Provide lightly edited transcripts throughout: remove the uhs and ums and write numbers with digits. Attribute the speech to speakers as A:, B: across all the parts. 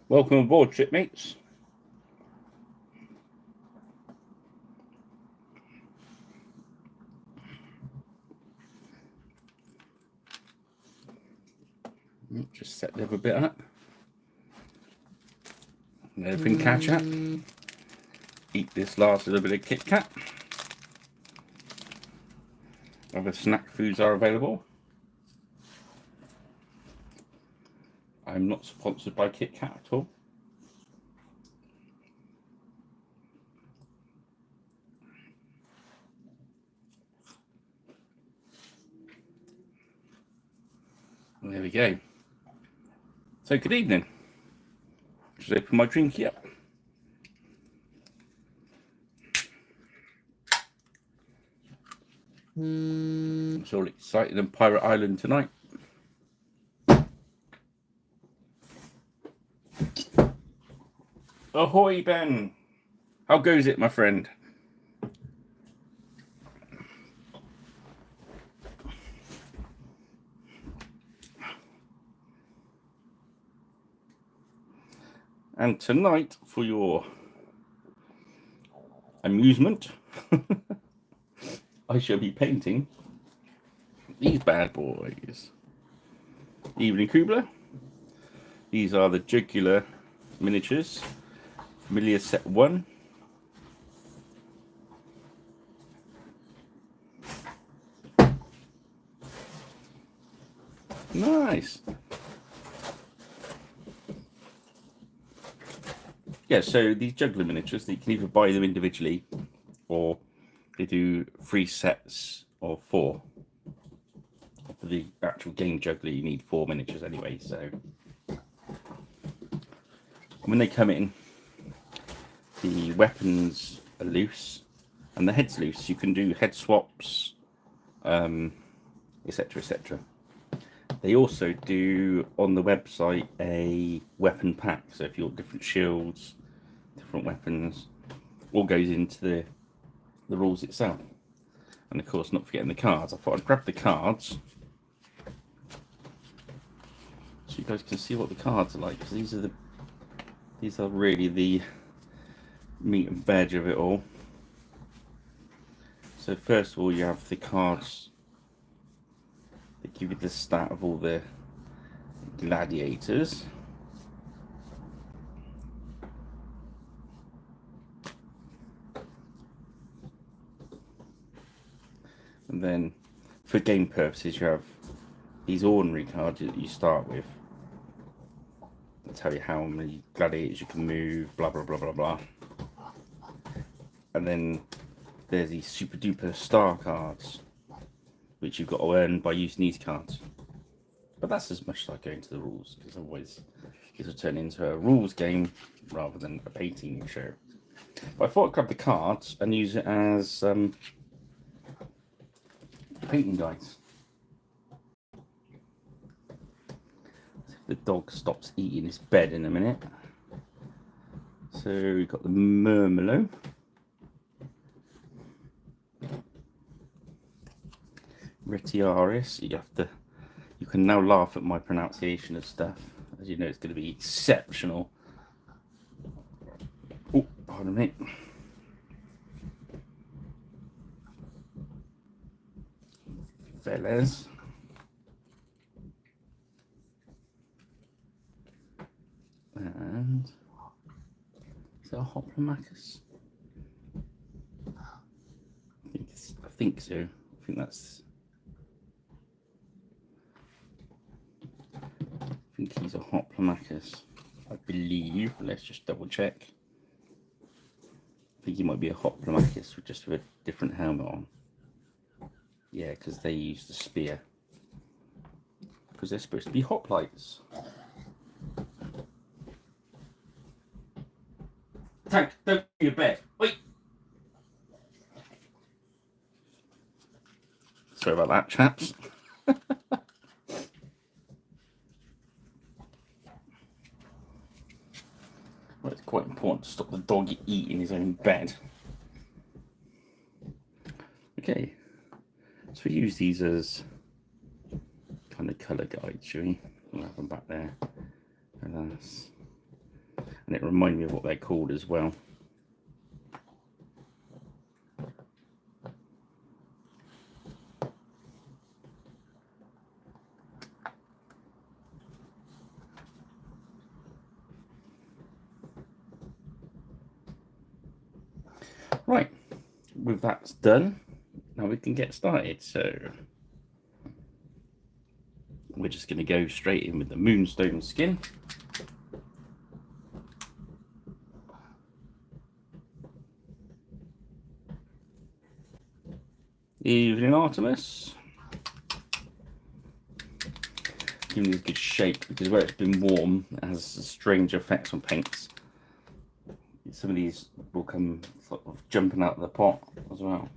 A: Welcome aboard, shipmates. Just set the other bit up. Let everything catch up. Eat this last little bit of Kit Kat. Other snack foods are available. I'm not sponsored by Kit Kat at all. And there we go. So good evening. Just open my drinky up. It's all excited on Pirate Island tonight. Ahoy, Ben! How goes it, my friend? And tonight, for your amusement, I shall be painting these bad boys. Evening Kubler. These are the jugular miniatures. Familia set 1. Nice. Yeah, so these jugular miniatures, you can either buy them individually or they do 3 sets of 4. For the actual game jugular, you need 4 miniatures anyway, so. And when they come in, the weapons are loose and the head's loose. You can do head swaps, etc, etc. They also do on the website a weapon pack. So if you want different shields, different weapons, all goes into the rules itself. And of course, not forgetting the cards. I thought I'd grab the cards so you guys can see what the cards are like, because these are really the meat and veg of it all. So first of all, you have the cards that give you the stat of all the gladiators. And then for game purposes, you have these ordinary cards that you start with. They tell you how many gladiators you can move, blah blah blah blah blah. And then there's these super duper star cards, which you've got to earn by using these cards. But that's as much as I go into the rules, because otherwise this will turn into a rules game rather than a painting show. But I thought I'd grab the cards and use it as painting guides. The dog stops eating his bed in a minute. So we've got the Murmelo. Retiaris. You can now laugh at my pronunciation of stuff. As you know, it's going to be exceptional. Oh, pardon me. Velez. And is that a Hoplomachus? I think so. I think that's. I think he's a Hoplomachus. I believe. Let's just double check. I think he might be a Hoplomachus with just with a different helmet on. Yeah, because they use the spear. Because they're supposed to be hoplites. Tank, don't go to your bed. Wait. Sorry about that, chaps. Well, it's quite important to stop the dog eating his own bed. Okay, so we use these as kind of colour guides, shall we? We'll have them back there. And that's and it reminded me of what they're called as well. Right, with that done, now we can get started. So we're just going to go straight in with the moonstone skin. Evening, Artemis. Giving it a good shake, because where it's been warm, it has strange effects on paints. Some of these will come sort of jumping out of the pot as well.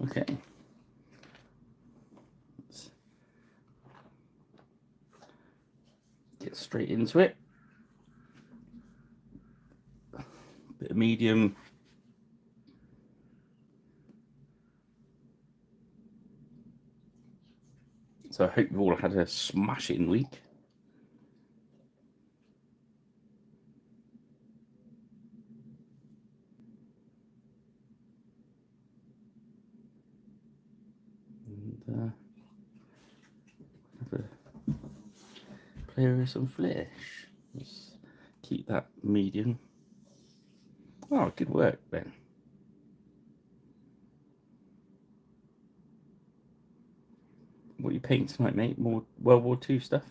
A: Okay. Let's get straight into it. Bit of medium. So I hope you've all had a smashing week. And have a play with some flesh. Let's keep that medium. Oh, good work, Ben. What are you painting tonight, mate? More World War II stuff?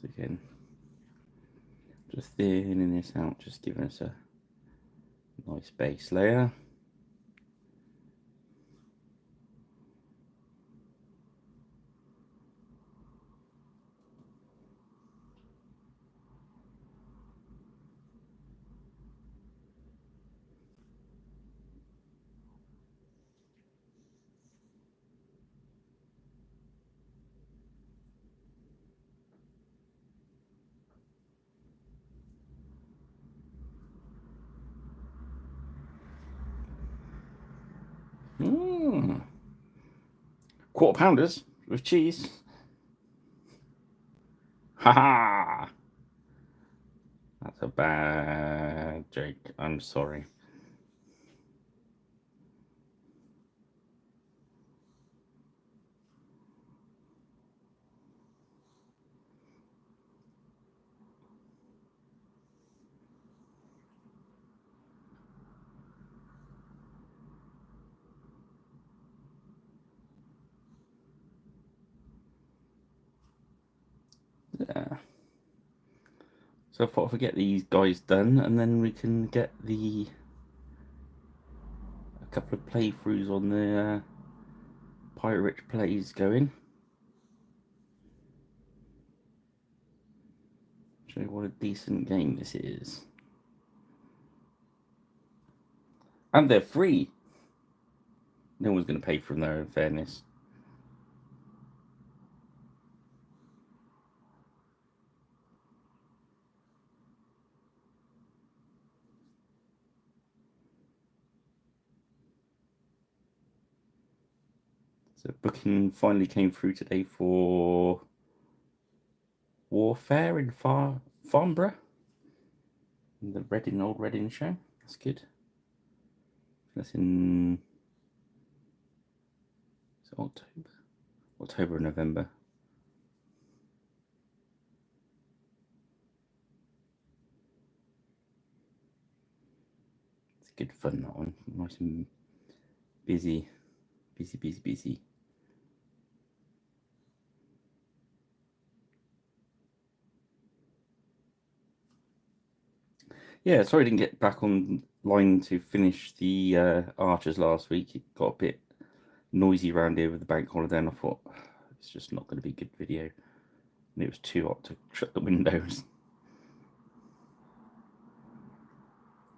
A: So again, just thinning this out, just giving us a nice base layer. Quarter pounders with cheese. Ha ha! That's a bad joke. I'm sorry. Yeah. So I thought I'd get these guys done, and then we can get a couple of playthroughs on the Pirate Rich Plays going. Show you what a decent game this is. And they're free. No one's going to pay for them there, in fairness. So booking finally came through today for Warfare in Farnborough. The Old Reading show. That's good. That's in October or November. It's good fun, that one. Nice and busy. Yeah, sorry I didn't get back online to finish the Archers last week. It got a bit noisy around here with the bank holiday, and I thought it's just not going to be a good video. And it was too hot to shut the windows.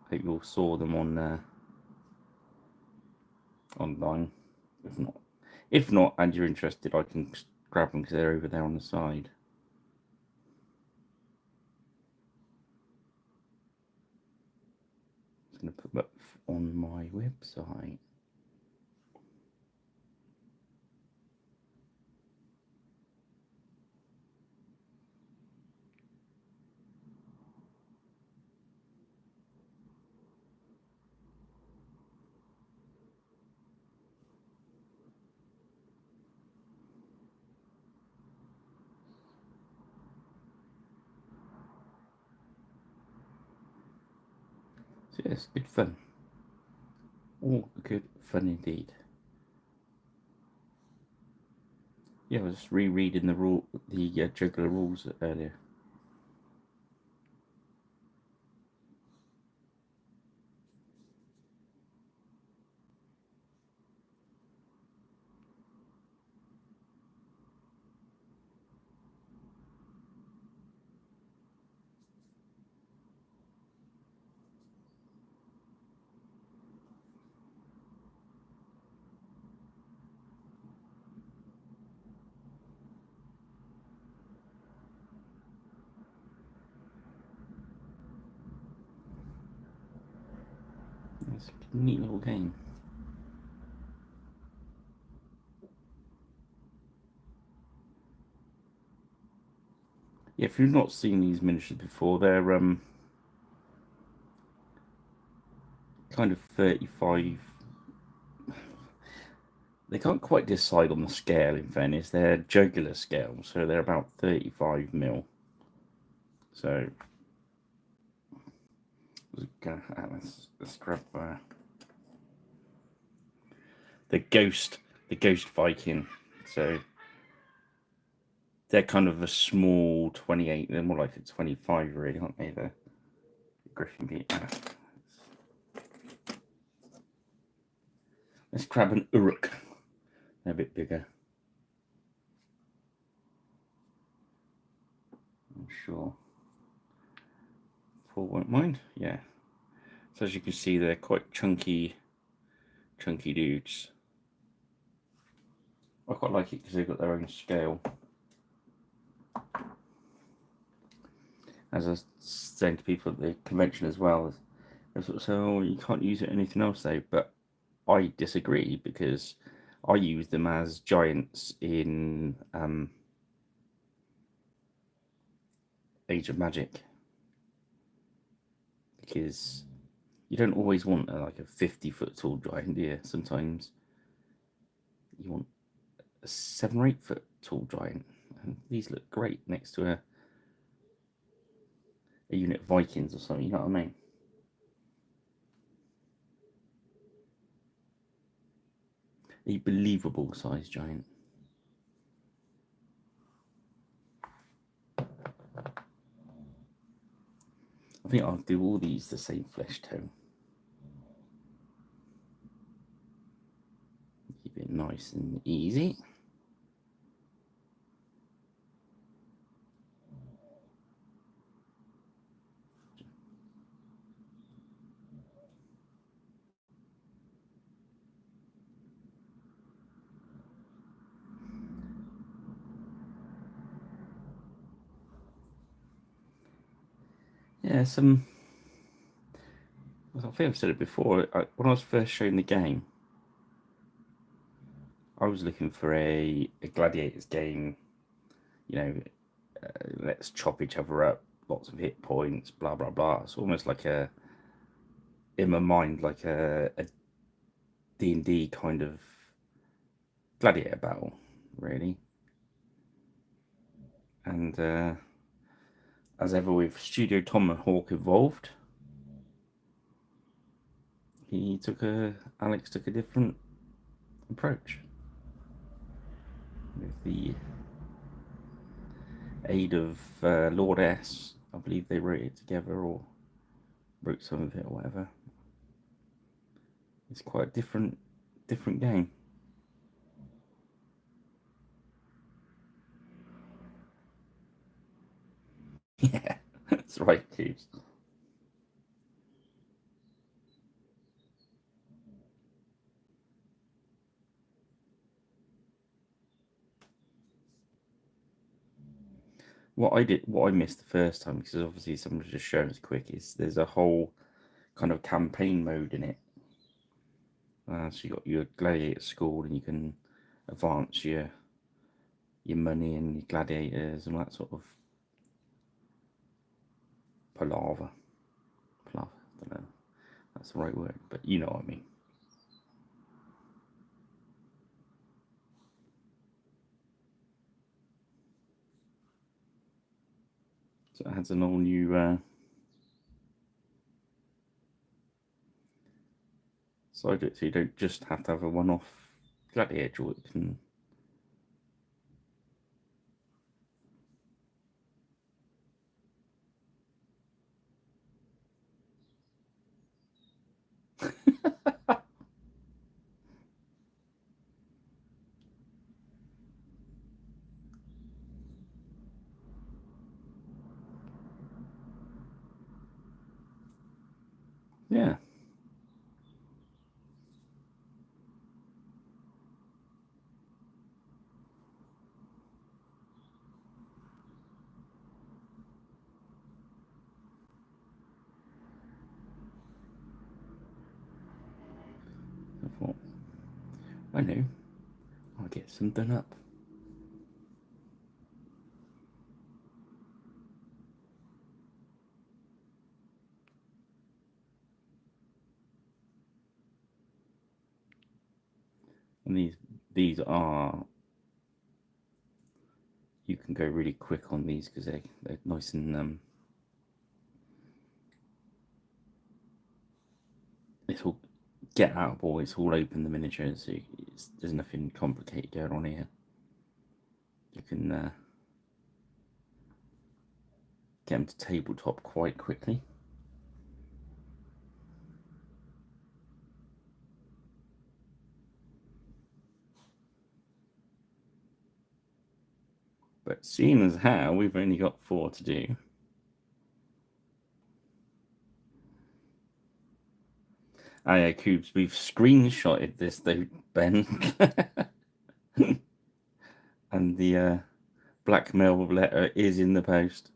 A: I hope you all saw them on online. If not, and you're interested, I can grab them because they're over there on the side. I'm going to put that on my website. So yes, good fun. All good fun indeed. Yeah, I was just rereading the jugular rules earlier. It's a neat little game. Yeah, if you've not seen these miniatures before, they're kind of 35. They can't quite decide on the scale, in fairness. They're jugular scale, so they're about 35 mil. So let's grab the ghost Viking. So they're kind of a small 28. They're more like a 25, really, aren't they? The Griffin beat. Let's grab an Uruk. They're a bit bigger. I'm sure Paul won't mind. Yeah. So as you can see, they're quite chunky dudes. I quite like it because they've got their own scale. As I was saying to people at the convention as well, they sort of say, "Oh, you can't use it anything else, though." But I disagree because I use them as giants in Age of Magic, because you don't always want like a 50-foot tall giant, do you? Sometimes you want a 7 or 8-foot tall giant, and these look great next to a unit of Vikings or something. You know what I mean? A believable size giant. I think I'll do all these the same flesh tone. Keep it nice and easy. Yeah, I think I've said it before. When I was first shown the game, I was looking for a gladiators game. You know, let's chop each other up, lots of hit points, blah blah blah. It's almost like in my mind, like a D&D kind of gladiator battle, really. And as ever with Studio Tomahawk involved, Alex took a different approach with the aid of Lord S. I believe they wrote it together or wrote some of it or whatever. It's quite a different game. Yeah, that's right, Cubes. what I missed the first time, because obviously someone's just shown us quick, is there's a whole kind of campaign mode in it. So you got your gladiator school, and you can advance your money and your gladiators and all that sort of palaver. I don't know if that's the right word, but you know what I mean. So it adds an all new side to it, so you don't just have to have a one-off gladiator. It can. Yeah. I thought, I know, I'll get some done up. And these are, you can go really quick on these because they're nice and it's all get out of it's all open, the miniature, so there's nothing complicated going on here. You can get them to tabletop quite quickly. But seeing as how we've only got 4 to do, yeah, Cubes, we've screenshotted this though, Ben. And the blackmail letter is in the post.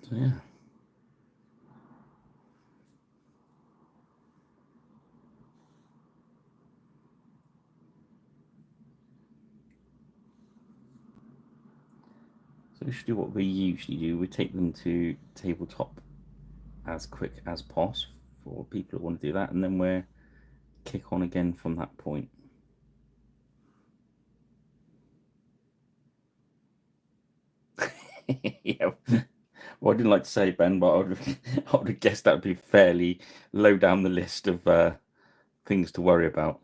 A: So yeah. So we should do what we usually do. We take them to tabletop as quick as possible for people who want to do that, and then we're kick on again from that point. Yeah. Well, I didn't like to say, Ben, but I would have guessed that would be fairly low down the list of things to worry about.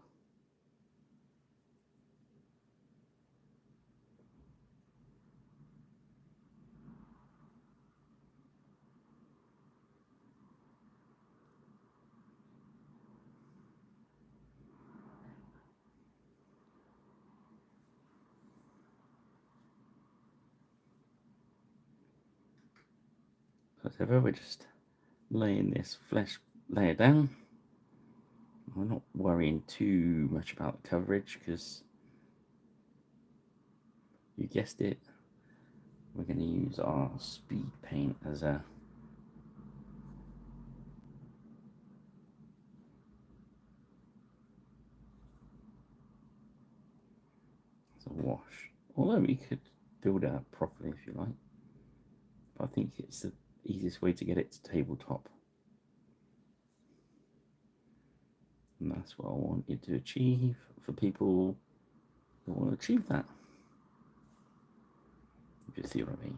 A: So we're just laying this flesh layer down. We're not worrying too much about the coverage because you guessed it, we're going to use our speed paint as a wash. Although we could build it up properly if you like, but I think it's the easiest way to get it to tabletop. And that's what I want you to achieve for people who want to achieve that. If you see what I mean.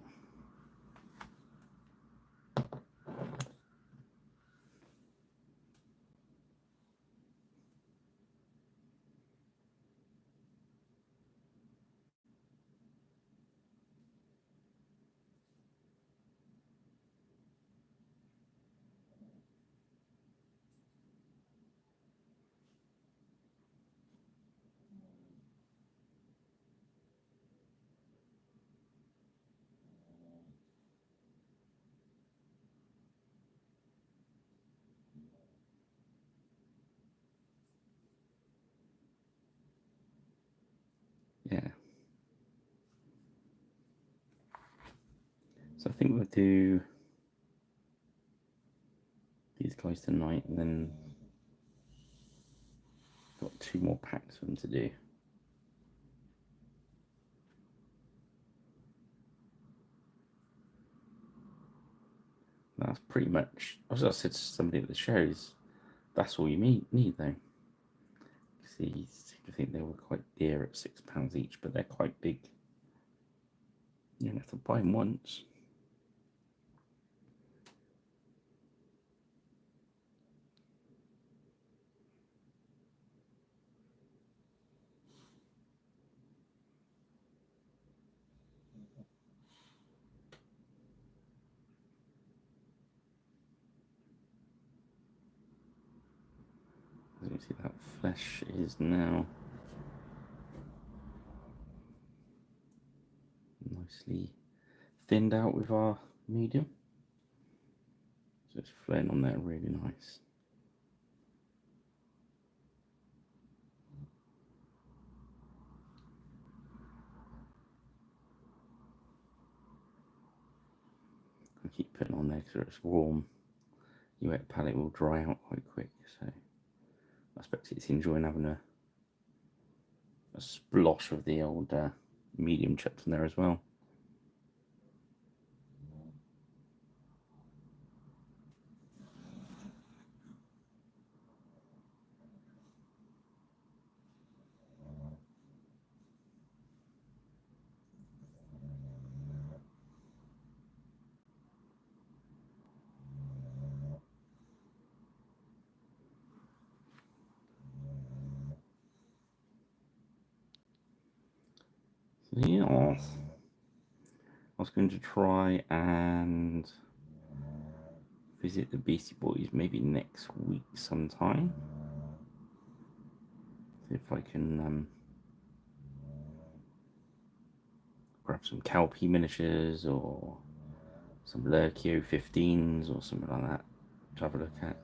A: So I think we'll do these guys tonight, and then got 2 more packs for them to do. That's pretty much, as I said to somebody at the shows, that's all you need though. See, I think they were quite dear at £6 each, but they're quite big. You don't have to buy them once. As you see, that flesh is now nicely thinned out with our medium. So it's flowing on there really nice. I keep putting on there because it's warm. Your wet palette will dry out quite quick, so I expect it's enjoying having a splosh of the old medium chucked in there as well. So yeah, I was going to try and visit the Beastie Boys maybe next week sometime. See if I can grab some Calpe miniatures or some Lurkio 15s or something like that to have a look at.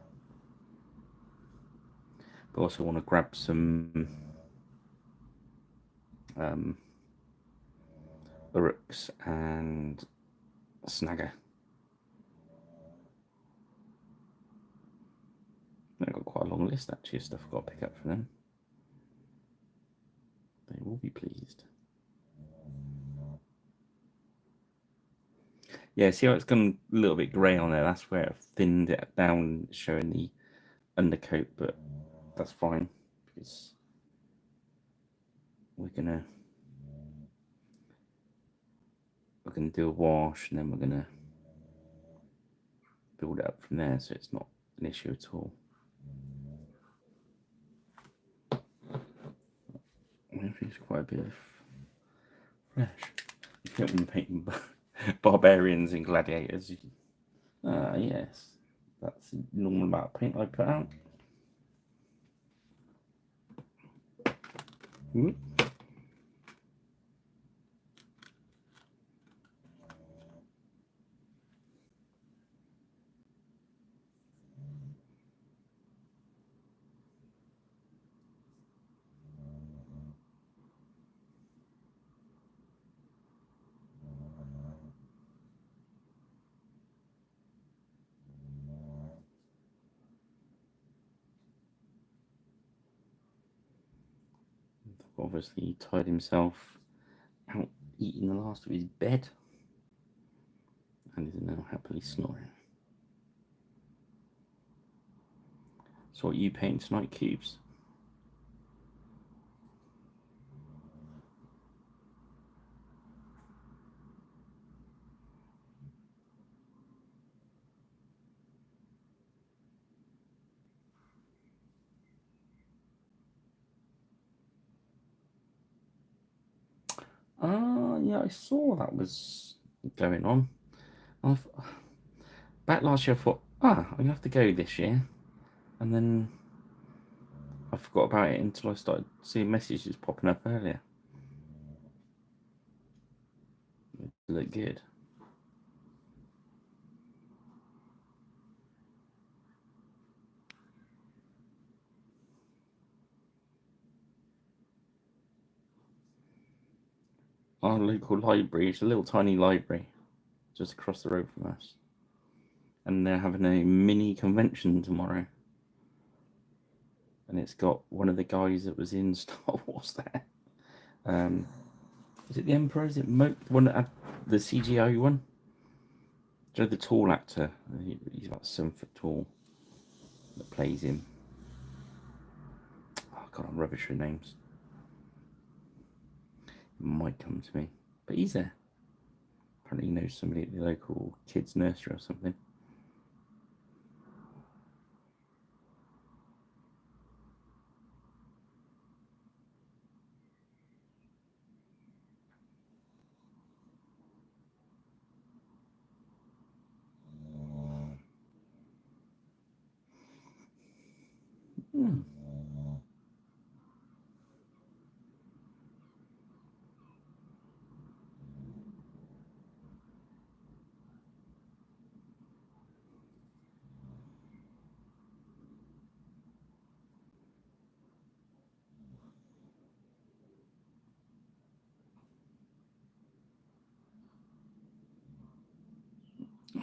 A: But also want to grab some Uruks and Snagger. I've got quite a long list actually of stuff I've got to pick up for them. They will be pleased. Yeah, see how it's gone a little bit grey on there? That's where I've thinned it down, showing the undercoat, but that's fine because we're gonna do a wash and then we're gonna build it up from there, so it's not an issue at all. I think it's quite a bit of flesh. You get when you're painting barbarians and gladiators. Yes, that's the normal amount of paint I put out. Obviously, he tied himself out eating the last of his bed and is now happily snoring. So, what are you painting tonight, Cubes? Yeah, I saw that was going on. Back last year, I thought, I'm gonna have to go this year, and then I forgot about it until I started seeing messages popping up earlier. It looked good. Our local library, it's a little tiny library. just across the road from us. And they're having a mini convention tomorrow. And it's got one of the guys that was in Star Wars there. Is it the Emperor? Is it one that had the CGI one? Do you know the tall actor? He's about 7 foot tall that plays him. Oh God, I'm rubbish with names. It might come to me, but he's there. Apparently, he knows somebody at the local kids' nursery or something.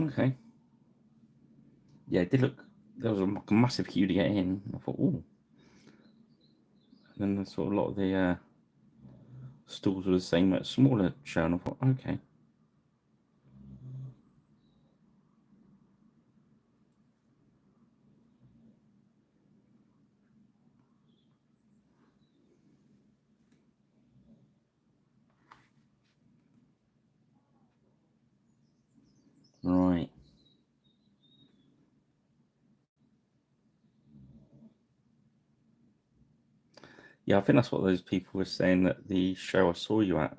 A: Okay. Yeah, it did look. There was a massive queue to get in. I thought, oh. And then sort of a lot of the stalls were the same, but smaller show, and I thought, okay. Right. Yeah, I think that's what those people were saying at the show I saw you at.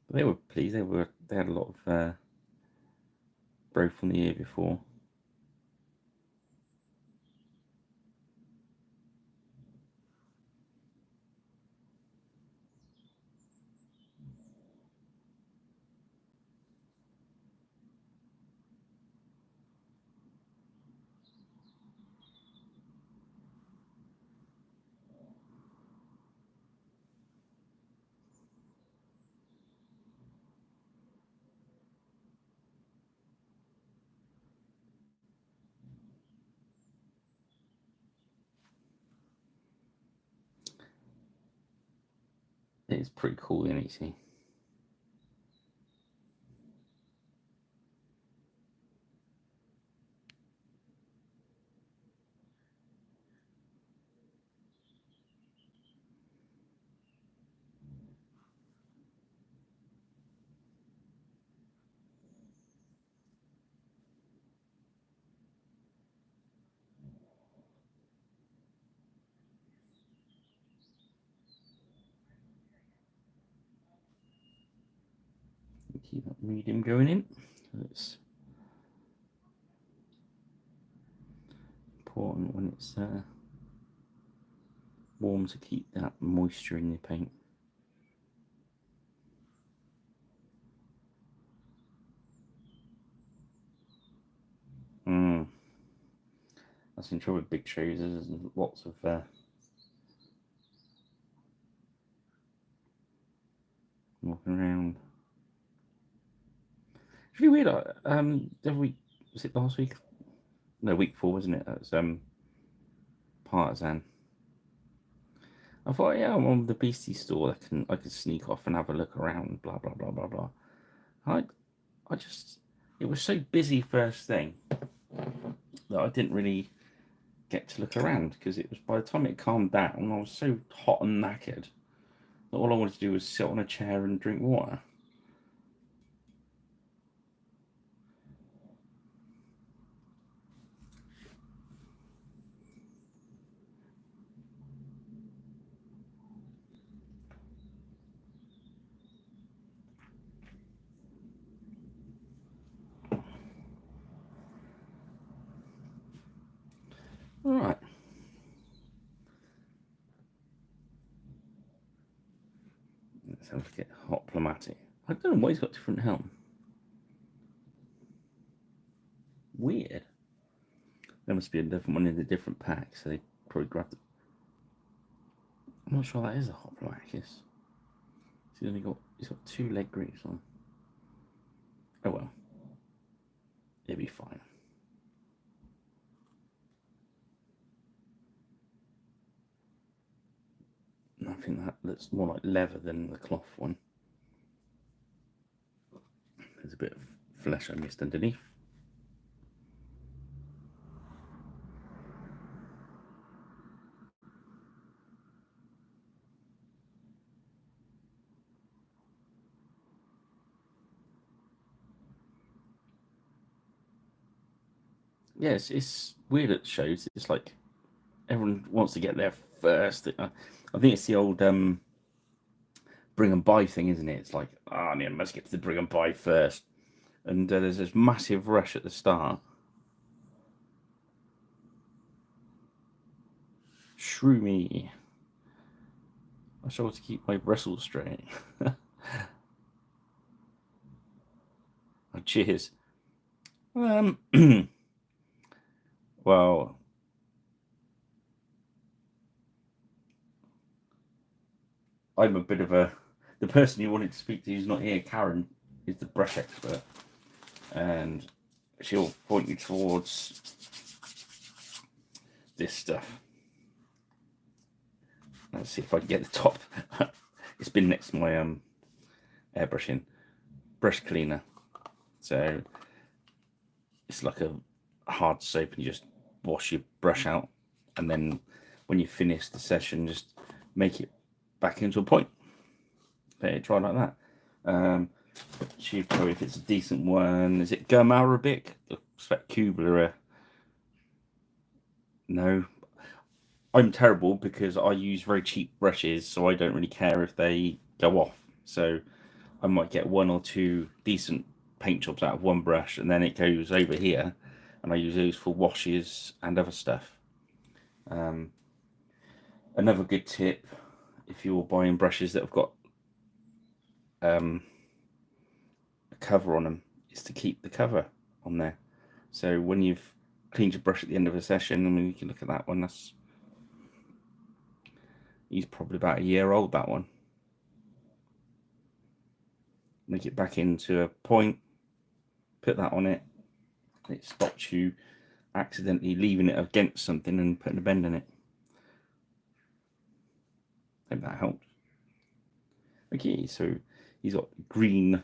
A: They were pleased. They had a lot of growth from the year before. It's pretty cool, isn't it? See? Keep that medium going in. It's important when it's warm to keep that moisture in your paint. That's in trouble with big shows. There's lots of walking around. It's really weird. The week was it last week? No, week before, wasn't it? That was Partisan. I thought, yeah, I'm on the Beastie store. I can sneak off and have a look around. Blah blah blah blah blah. I I just it was so busy first thing that I didn't really get to look around because it was by the time it calmed down, I was so hot and knackered that all I wanted to do was sit on a chair and drink water. All right. Let's have a look at Hot Pneumatic. I don't know why he's got different helm. Weird. There must be a different one in a different pack, so they probably grabbed it. I'm not sure that is a Hoplomachus. He's got 2 leg grooves on. Oh well, it'll be fine. I think that looks more like leather than the cloth one. There's a bit of flesh I missed underneath. Yes, it's weird at shows. It's like everyone wants to get there first. I think it's the old bring and buy thing, isn't it? It's like, oh, I must get to the bring and buy first. And there's this massive rush at the start. Shrew me. I struggle to keep my bristles straight. Oh, cheers. Well, I'm a bit of the person you wanted to speak to who's not here. Karen is the brush expert, and she'll point you towards this stuff. Let's see if I can get the top. It's been next to my airbrushing brush cleaner, so it's like a hard soap, and you just wash your brush out, and then when you finish the session, just make it back into a point. Let it dry like that. She'd tell you if it's a decent one. Is it gum Arabic? The specular? No. I'm terrible because I use very cheap brushes, so I don't really care if they go off. So I might get 1 or 2 decent paint jobs out of one brush, and then it goes over here, and I use those for washes and other stuff. Another good tip, if you're buying brushes that have got a cover on them, is to keep the cover on there. So when you've cleaned your brush at the end of a session, I mean, you can look at that one. He's probably about a year old, that one. Make it back into a point, put that on it. It stops you accidentally leaving it against something and putting a bend in it. Hope that helps. Okay, so he's got green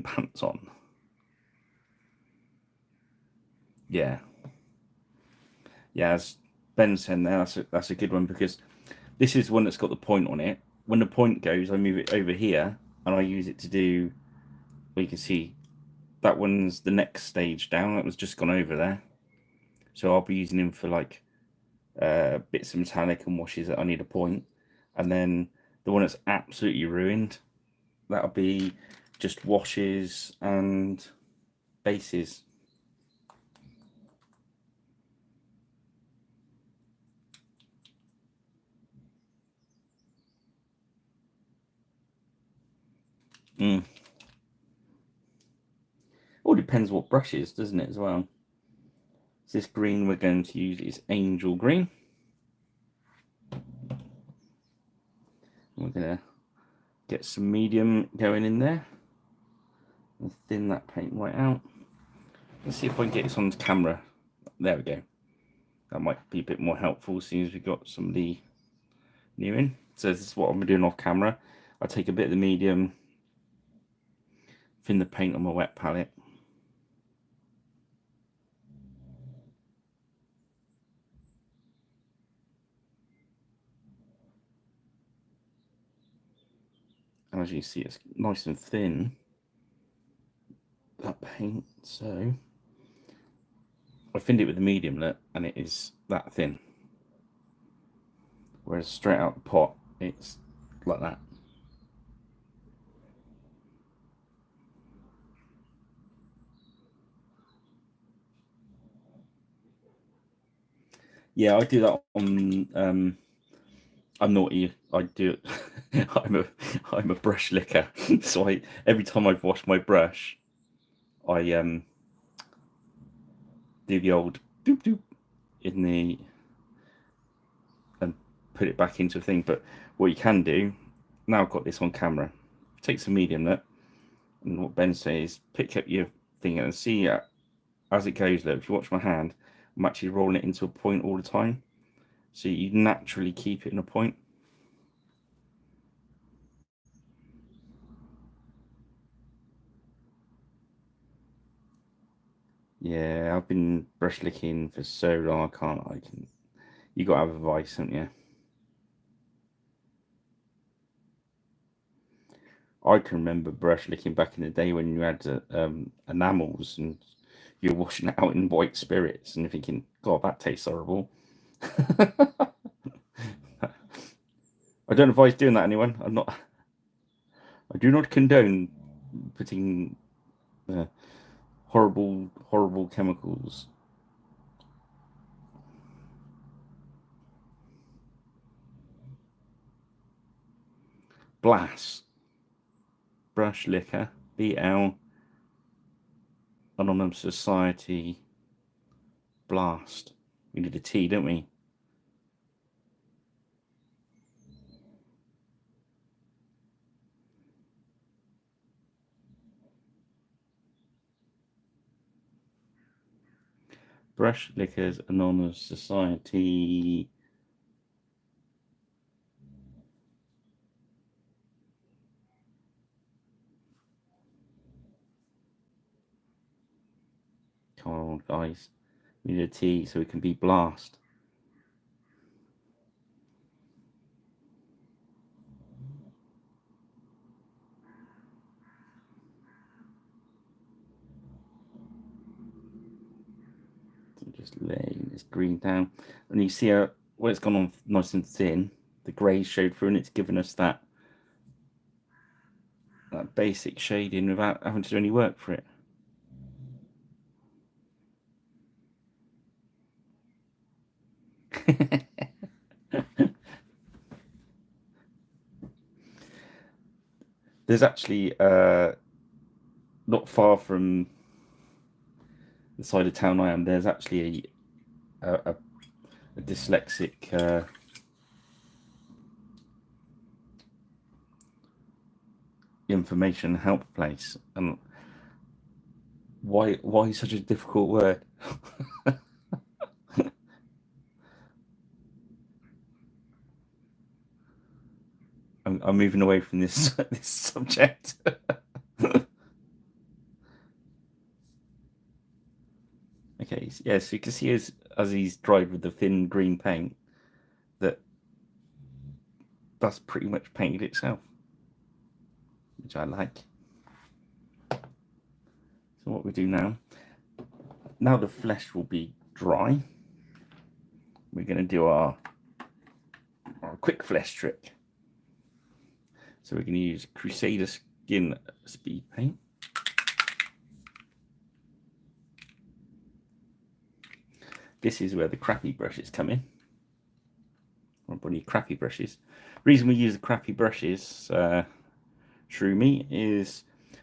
A: pants on. Yeah, as Ben said there, that's a good one, because this is one that's got the point on it. When the point goes, I move it over here, and I use it to do. Well, you can see that one's the next stage down. That was just gone over there, so I'll be using him for like bits of metallic and washes that I need a point, and then the one that's absolutely ruined, that'll be just washes and bases. All depends what brush is, doesn't it, as well? So this green we're going to use is Angel Green. We're going to get some medium going in there and thin that paint right out. Let's see if I can get this on camera. There we go. That might be a bit more helpful, seeing as we've got somebody new in. So this is what I'm doing off camera. I take a bit of the medium, thin the paint on my wet palette. And as you see, it's nice and thin, that paint. So I thinned it with the medium, look, and it is that thin. Whereas straight out the pot, it's like that. Yeah, I do that on. I'm naughty. I do it. I'm a brush licker. So every time I've washed my brush, I do the old doop doop in the put it back into a thing. But what you can do, now I've got this on camera, take some medium nut, and what Ben says, pick up your thing and see as it goes. Look, if you watch my hand, I'm actually rolling it into a point all the time, so you naturally keep it in a point. Yeah, I've been brush licking for so long. I can. You got to have advice, haven't you? I can remember brush licking back in the day when you had enamels and you're washing it out in white spirits and you're thinking, God, that tastes horrible. I don't advise doing that, anyone. I'm not. I do not condone putting horrible, horrible chemicals. Blast, brush liquor, BL, Anonymous Society, blast. We need a T, don't we? Brush Liquors Anonymous Society. Come on, guys. We need a T so it can be blast. So just laying this green down. And you see how where it's gone on nice and thin, the grey showed through and it's given us that basic shading without having to do any work for it. There's actually not far from the side of town I am. There's actually a dyslexic information help place. And why such a difficult word? I'm moving away from this this subject. Okay, yeah, so you can see as he's dried with the thin green paint that that's pretty much painted itself, which I like. So what we do now the flesh will be dry. We're going to do our quick flesh trick. So we're going to use Crusader Skin Speed Paint. This is where the crappy brushes come in. Any crappy brushes. Reason we use the crappy brushes, Shroomy, is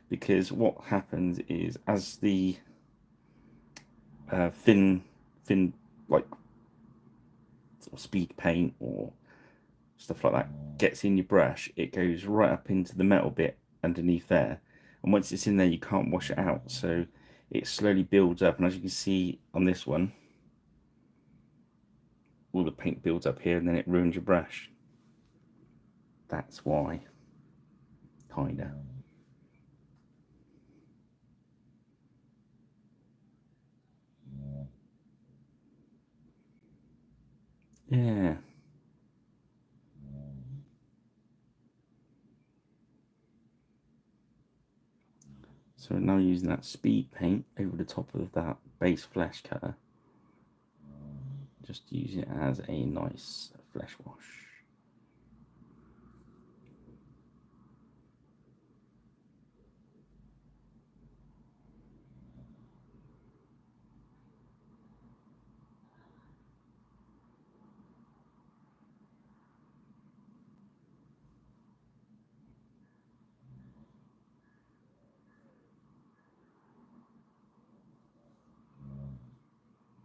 A: because what happens is as the thin like sort of speed paint or stuff like that gets in your brush, it goes right up into the metal bit underneath there, and once it's in there you can't wash it out, so it slowly builds up, and as you can see on this one, all the paint builds up here and then it ruins your brush. That's why, kinda. Yeah. So now using that speed paint over the top of that base flesh cutter, just use it as a nice flesh wash.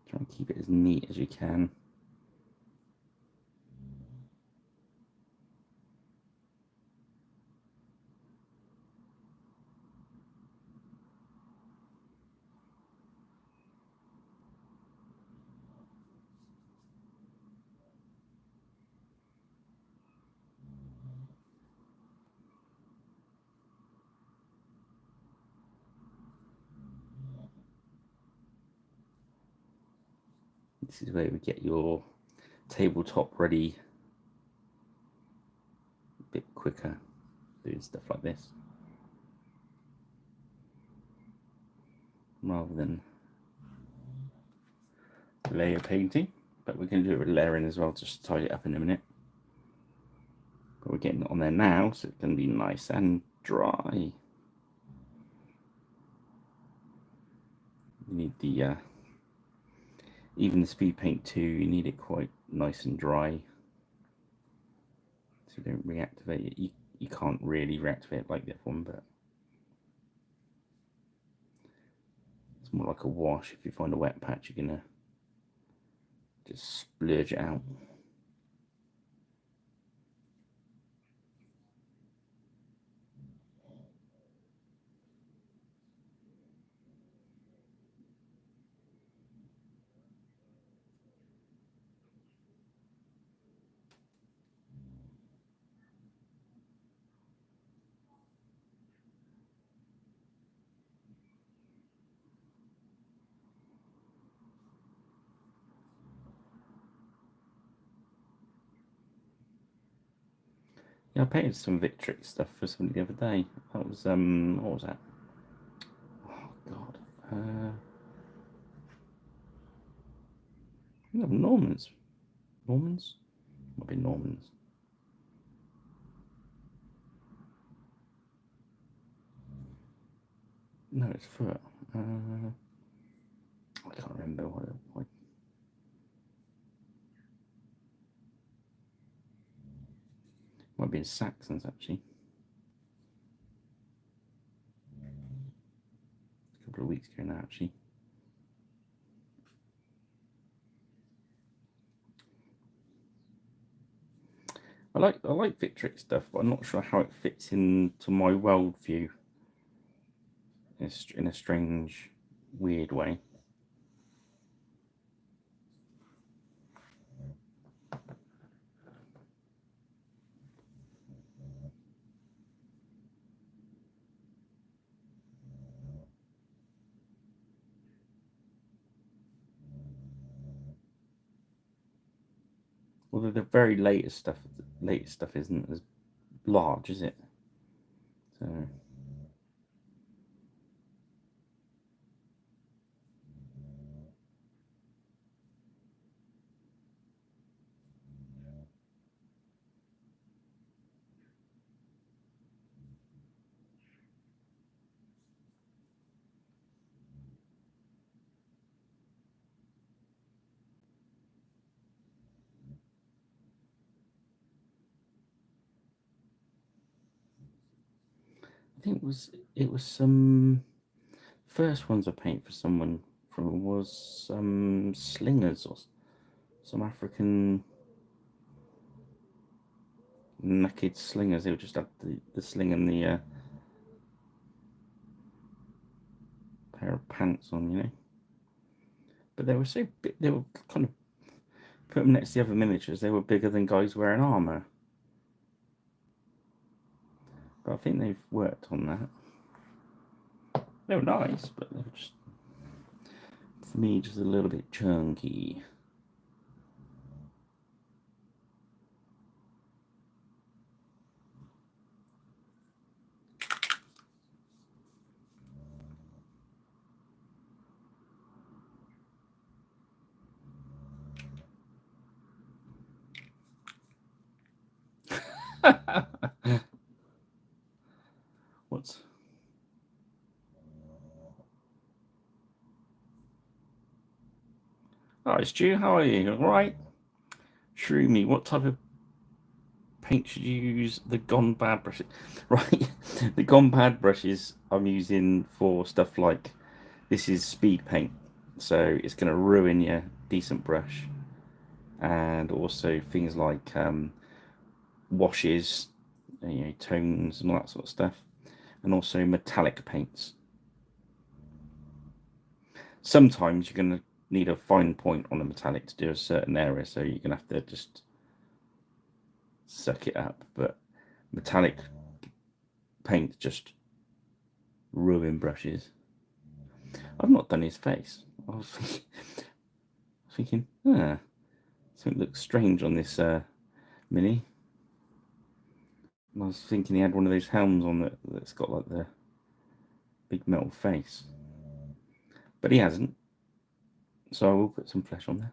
A: Try and keep it as neat as you can. This is where we get your tabletop ready a bit quicker, doing stuff like this, rather than layer painting. But we're going to do it with layering as well, just to tidy it up in a minute. But we're getting it on there now, so it's going to be nice and dry. You need the even the speed paint too, you need it quite nice and dry, so you don't reactivate it. You can't really reactivate it like that one, but it's more like a wash. If you find a wet patch, you're gonna just splurge it out. Yeah, I painted some Victrix stuff for somebody the other day. That was what was that? Oh God, no, Normans. Might be Normans. No, it's foot. I can't remember what. Might be in Saxons actually. A couple of weeks ago now actually. I like Victrix stuff, but I'm not sure how it fits into my worldview in a strange, weird way. Although the very latest stuff isn't as large, is it? So I think it was some first ones I painted for someone from was some slingers or some African naked slingers. They would just have the sling and the pair of pants on, you know. But they were so big, they were kind of put them next to the other miniatures. They were bigger than guys wearing armor. But I think they've worked on that. They were nice, but they were just, for me, just a little bit chunky. What's... Hi, Stu, how are you? All right? Shroomy, what type of paint should you use? The Gone Bad brushes. Right, the Gone Bad brushes I'm using for stuff like, this is speed paint, so it's going to ruin your decent brush. And also things like washes, you know, tones and all that sort of stuff. And also metallic paints. Sometimes you're going to need a fine point on a metallic to do a certain area, so you're going to have to just suck it up. But metallic paint just ruin brushes. I've not done his face. I was Thinking, something looks strange on this Mini. And I was thinking he had one of those helms on that's got like the big metal face. But he hasn't. So I will put some flesh on there.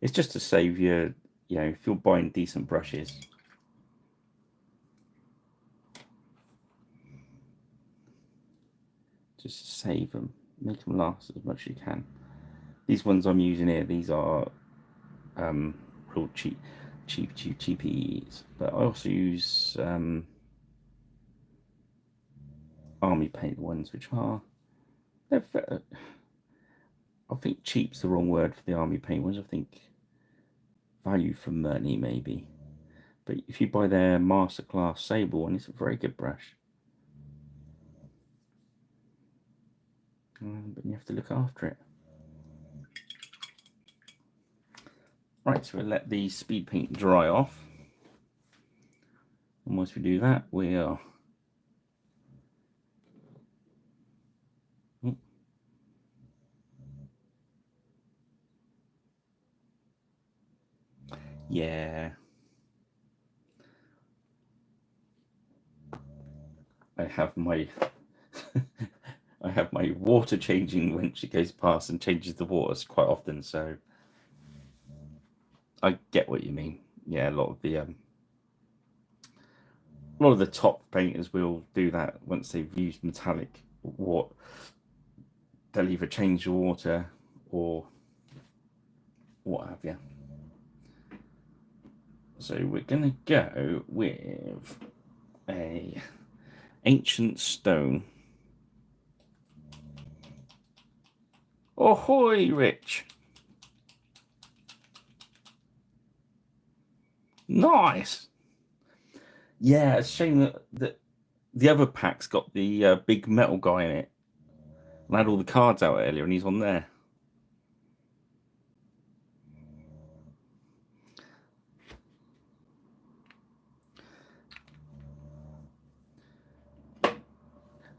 A: It's just to save you, if you're buying decent brushes. Just save them. Make them last as much as you can. These ones I'm using here, these are real cheapies. But I also use army paint ones, which are, I think cheap's the wrong word for the army paint ones. I think value for money maybe. But if you buy their masterclass sable one, it's a very good brush. But you have to look after it. Right, so we'll let the speed paint dry off. And once we do that, we are yeah. I have my I have my water changing when she goes past and changes the waters quite often, so I get what you mean. Yeah, a lot of the top painters will do that once they've used metallic. They'll either change the water or what have you. So we're gonna go with a ancient stone. Ahoy, Rich! Nice. Yeah, it's a shame that the other pack's got the big metal guy in it. I had all the cards out earlier, and he's on there.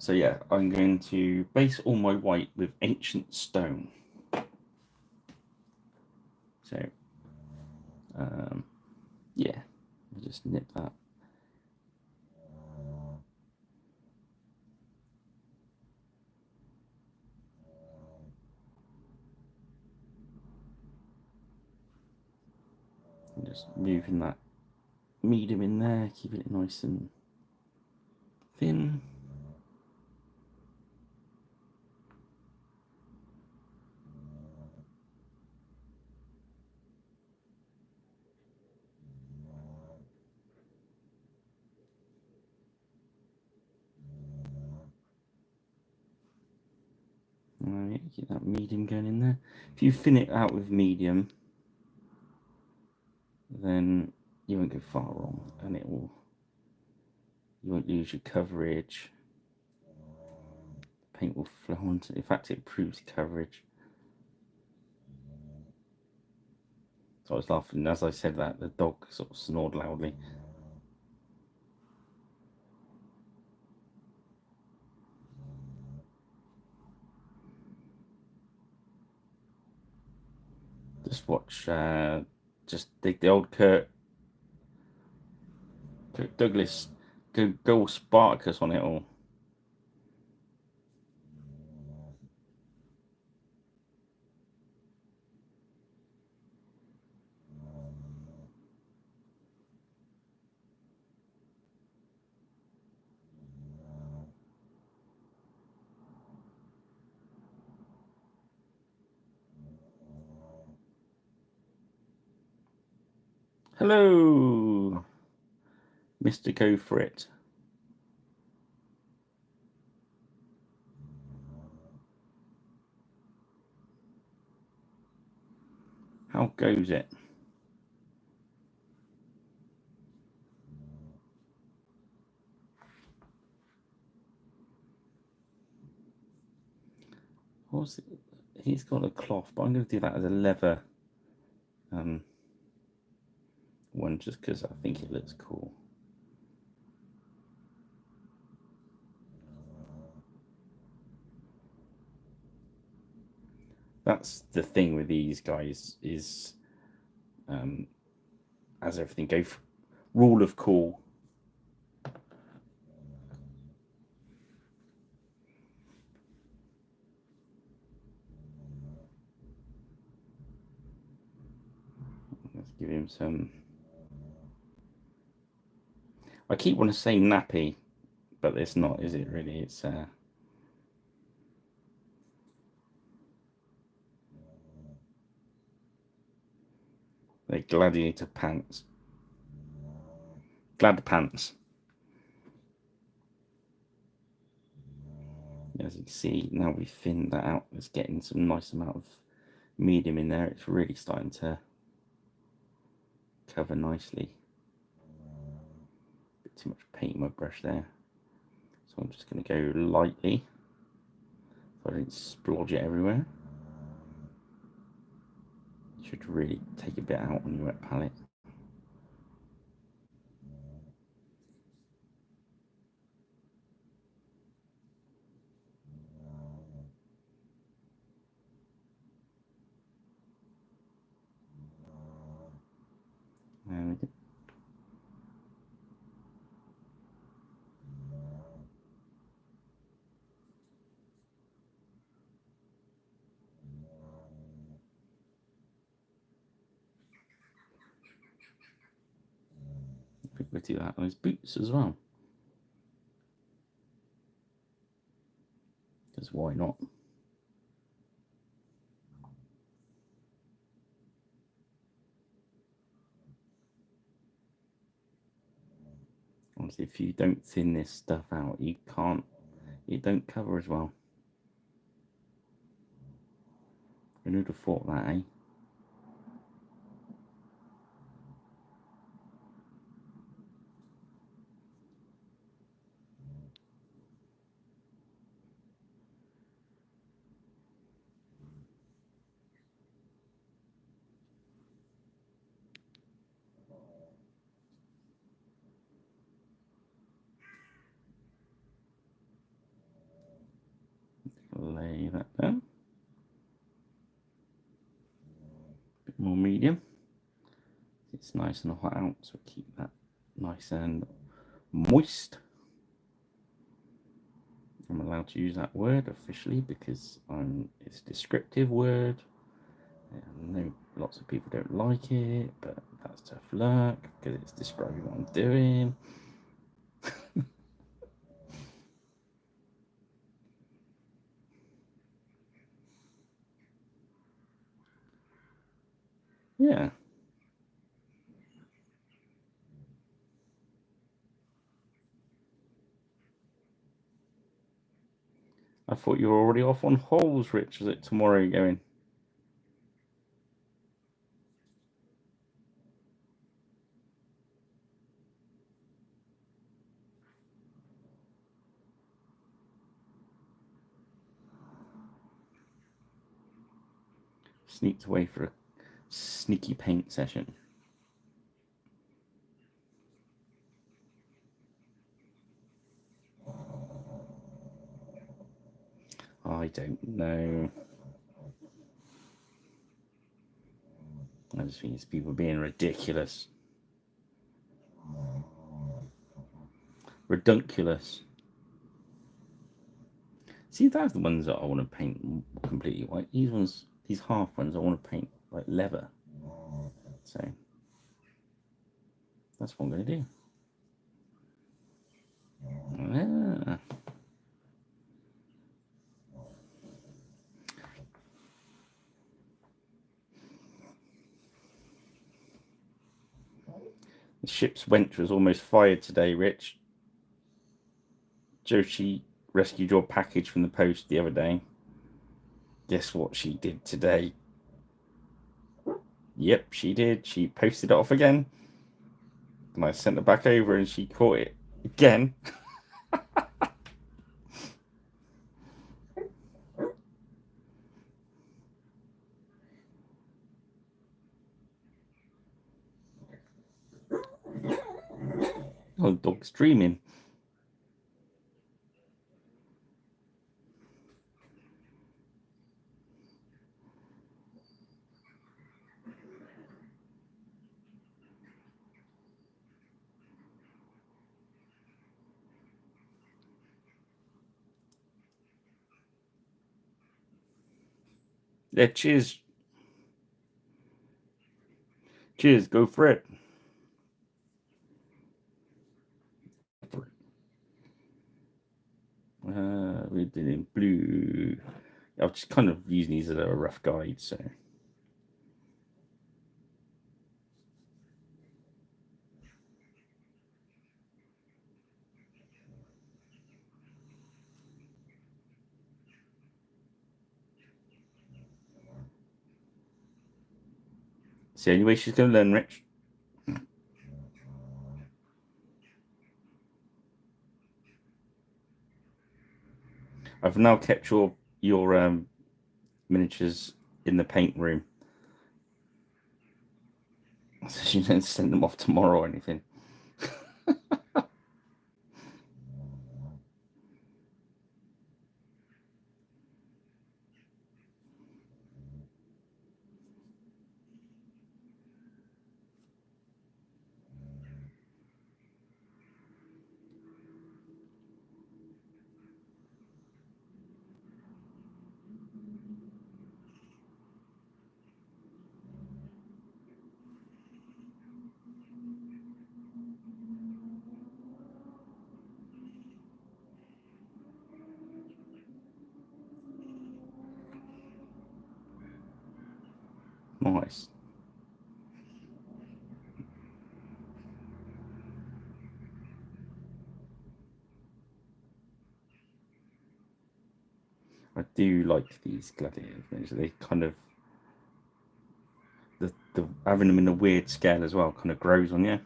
A: So yeah, I'm going to base all my white with ancient stone. So yeah, I'll just nip that. And just moving that medium in there, keeping it nice and thin. Alright, get that medium going in there. If you thin it out with medium, then you won't go far wrong, and you won't lose your coverage. Paint will flow onto. In fact, it improves coverage. So I was laughing as I said that. The dog sort of snored loudly. Just watch. Just dig the old Kirk Douglas. Go Spartacus on it all. Hello, Mr. Go For It. How goes it? What's it? He's got a cloth, but I'm going to do that as a leather one just because I think it looks cool. That's the thing with these guys is, as everything go for rule of cool. Let's give him some. I keep wanting to say nappy, but it's not, is it really? It's they're gladiator pants. Glad pants. As you can see, now we've thinned that out. It's getting some nice amount of medium in there. It's really starting to cover nicely. Bit too much paint in my brush there. So I'm just going to go lightly so I don't splodge it everywhere. You should really take a bit out on your wet palette. There we go. We'll do that on his boots as well. Because why not? Honestly, if you don't thin this stuff out, you can't, it don't cover as well. Who would have thought that, eh? Lay that down. Bit more medium. It's nice and hot out, so keep that nice and moist. I'm allowed to use that word officially because it's a descriptive word. I know lots of people don't like it, but that's tough luck because it's describing what I'm doing. Yeah. I thought you were already off on holes, Rich. Is it tomorrow you're going? Sneaked away for a sneaky paint session. I don't know. I just think it's people being ridiculous. Redunculous. See, that's the ones that I want to paint completely white. These ones, these half ones, I want to paint like leather. So that's what I'm going to do. Yeah. The ship's wench was almost fired today, Rich. Joshi rescued your package from the post the other day. Guess what she did today? Yep, she did. She posted it off again. And I sent it back over and she caught it again. Oh, the dog's dreaming. Yeah, cheers. Cheers, go for it. We did in blue. I was just kind of using these as a rough guide, so. It's the only way she's going to learn, Rich. I've now kept your miniatures in the paint room, so you don't send them off tomorrow or anything. Nice. I do like these gladiators. They kind of the having them in a weird scale as well kind of grows on you.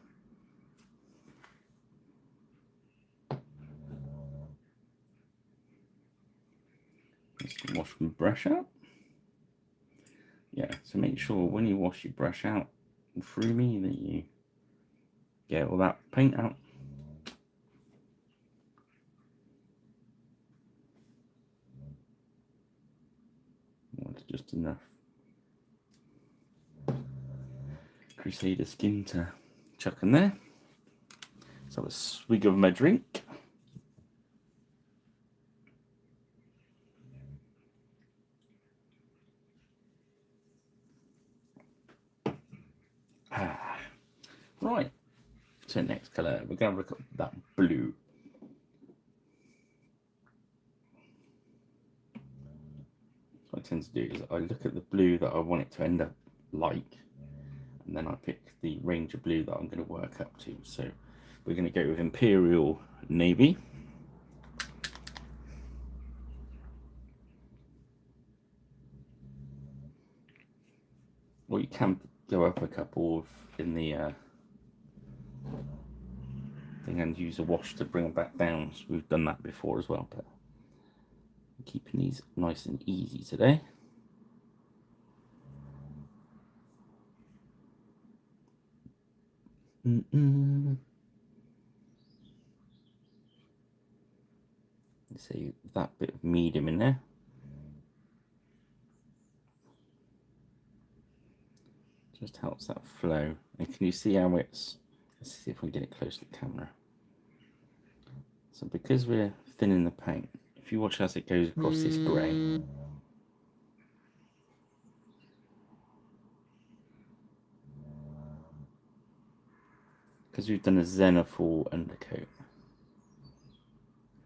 A: Just wash my brush out. Yeah, so make sure when you wash your brush out through me that you get all that paint out. That's just enough Crusader skin to chuck in there. So have a swig of my drink. Right. So next colour, we're going to look at that blue. What I tend to do is I look at the blue that I want it to end up like, and then I pick the range of blue that I'm going to work up to. So we're going to go with Imperial Navy. Or you can go up a couple of in the thing and use a wash to bring them back down. So we've done that before as well, but I'm keeping these nice and easy today. See that bit of medium in there. Just helps that flow. And can you see how it's, let's see if we can get it close to the camera. So because we're thinning the paint, if you watch as it goes across this grey, because we've done a Xenophil undercoat,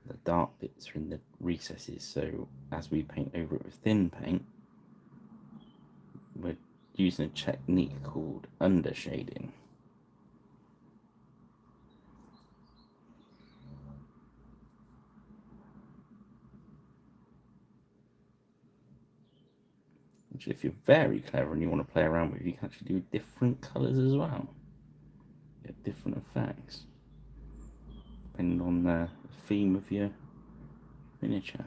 A: the dark bits are in the recesses, so as we paint over it with thin paint, we're using a technique called undershading. Which if you're very clever and you want to play around with, you can actually do different colours as well. Get different effects, depending on the theme of your miniature.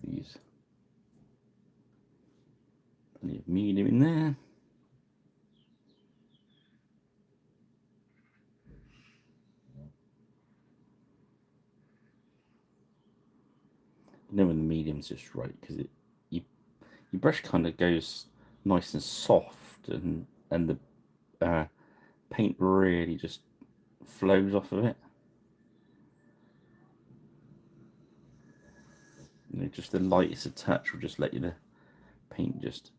A: These plenty of medium in there. You know when the medium's just right, because your brush kind of goes nice and soft, and the paint really just flows off of it. You know, just the lightest touch will just let you the paint just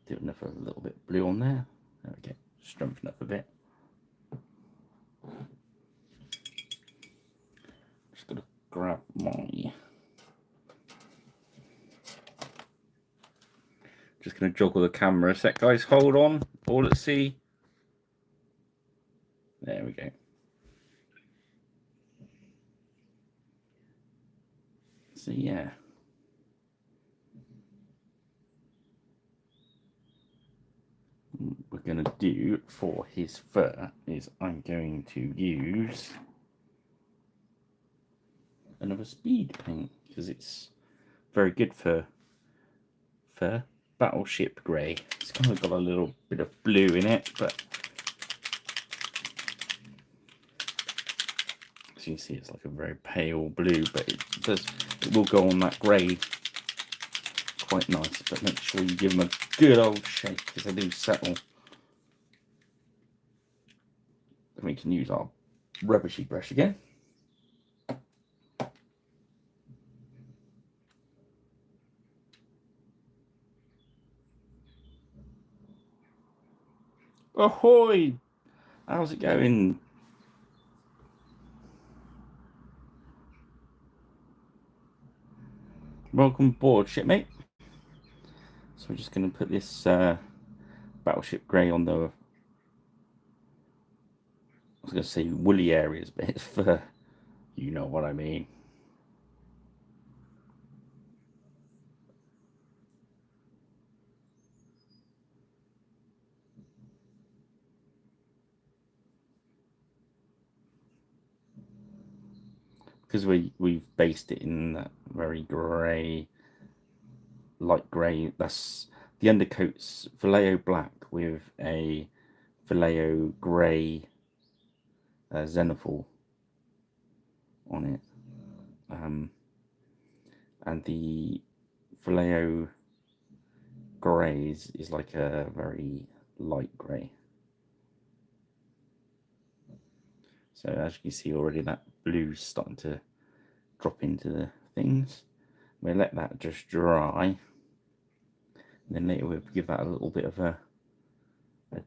A: do another little bit blue on there. There we go. Strengthen up a bit. Just gotta grab my. Just gonna joggle the camera a sec, guys. Hold on. All at sea. There we go. So yeah. We're going to do for his fur is I'm going to use another speed paint because it's very good for battleship grey. It's kind of got a little bit of blue in it, but as you can see, it's like a very pale blue, but it will go on that grey quite nice. But make sure you give them a good old shake because they do settle. Then we can use our rubbishy brush again. Ahoy! How's it going? Welcome aboard, shipmate. So we're just going to put this battleship grey on the, I was going to say woolly areas, but it's fur. You know what I mean. Because we've based it in that very grey, light grey. That's the undercoat's Vallejo black with a Vallejo grey Zenithal on it, and the Vallejo grey is like a very light grey. So as you can see already, that blue's starting to drop into the things. We'll let that just dry, and then later we'll give that a little bit of a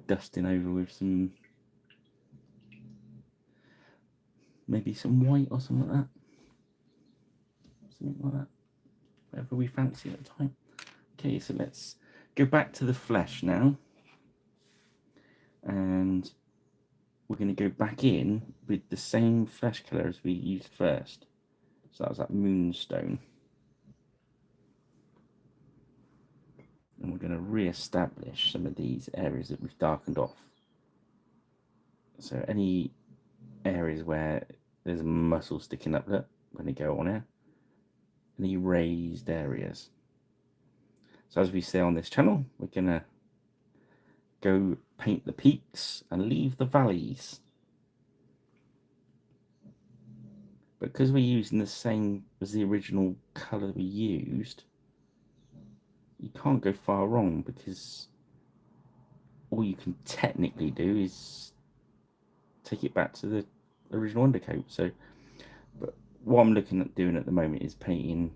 A: dusting over with some, maybe some white or something like that. Something like that. Whatever we fancy at the time. Okay, so let's go back to the flesh now. And we're going to go back in with the same flesh colour as we used first. So that was that moonstone. And we're going to re-establish some of these areas that we've darkened off. So any areas where there's a muscle sticking up, look, when they go on here, any raised areas. So as we say on this channel, we're going to go paint the peaks and leave the valleys. But because we're using the same as the original colour we used, you can't go far wrong, because all you can technically do is take it back to the original undercoat. So, but what I'm looking at doing at the moment is painting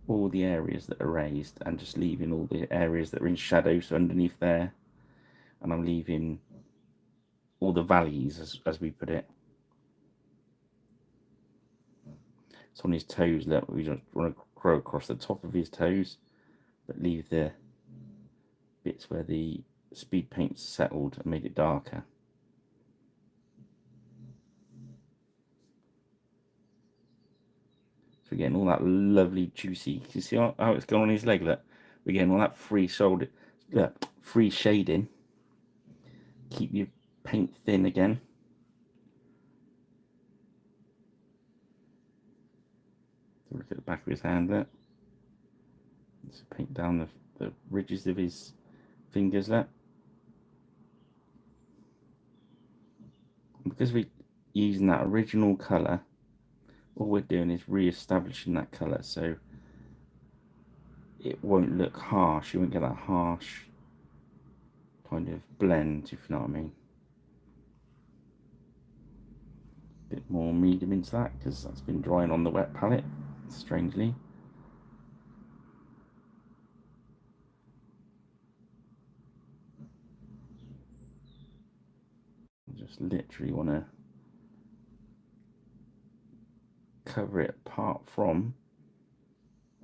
A: all the areas that are raised and just leaving all the areas that are in shadow, so underneath there, and I'm leaving all the valleys, as we put it. So on his toes, look, we just want to crow across the top of his toes, but leave the bits where the speed paint's settled and made it darker. So we're getting all that lovely juicy, you can see how it's gone on his leg, look. We're getting all that free shoulder, look, free shading. Keep your paint thin again. Look at the back of his hand there. Let's paint down the ridges of his fingers there. Because we're using that original colour, all we're doing is re-establishing that colour, so it won't look harsh. You won't get that harsh kind of blend, if you know what I mean. A bit more medium into that, because that's been drying on the wet palette, strangely. Just literally want to cover it apart from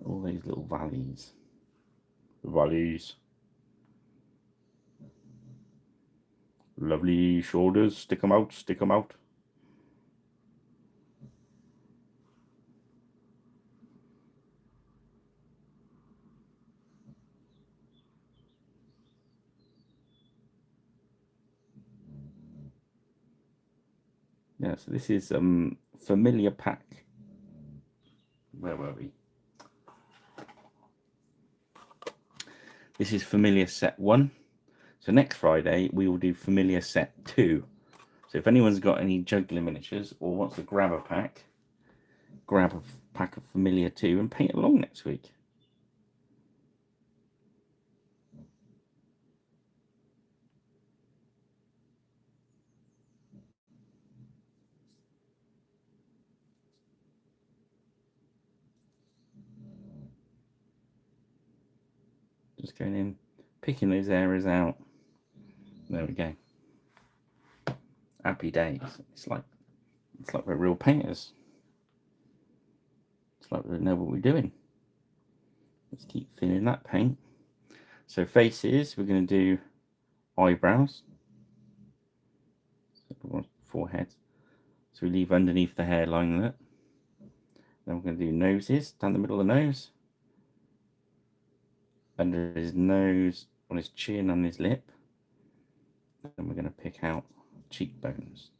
A: all these little valleys. Lovely shoulders, stick them out, stick them out. Yeah, so this is familiar pack. Where were we? This is familiar set 1. So next Friday we will do familiar set 2. So if anyone's got any jugular miniatures or wants to grab a pack, grab a pack of familiar 2 and paint along next week. Just going in, picking those areas out. There we go. Happy days. It's like we're real painters. It's like we know what we're doing. Let's keep filling that paint. So faces, we're going to do eyebrows, forehead. So we leave underneath the hairline that. Then we're going to do noses, down the middle of the nose, under his nose, on his chin, on his lip. Then we're going to pick out cheekbones.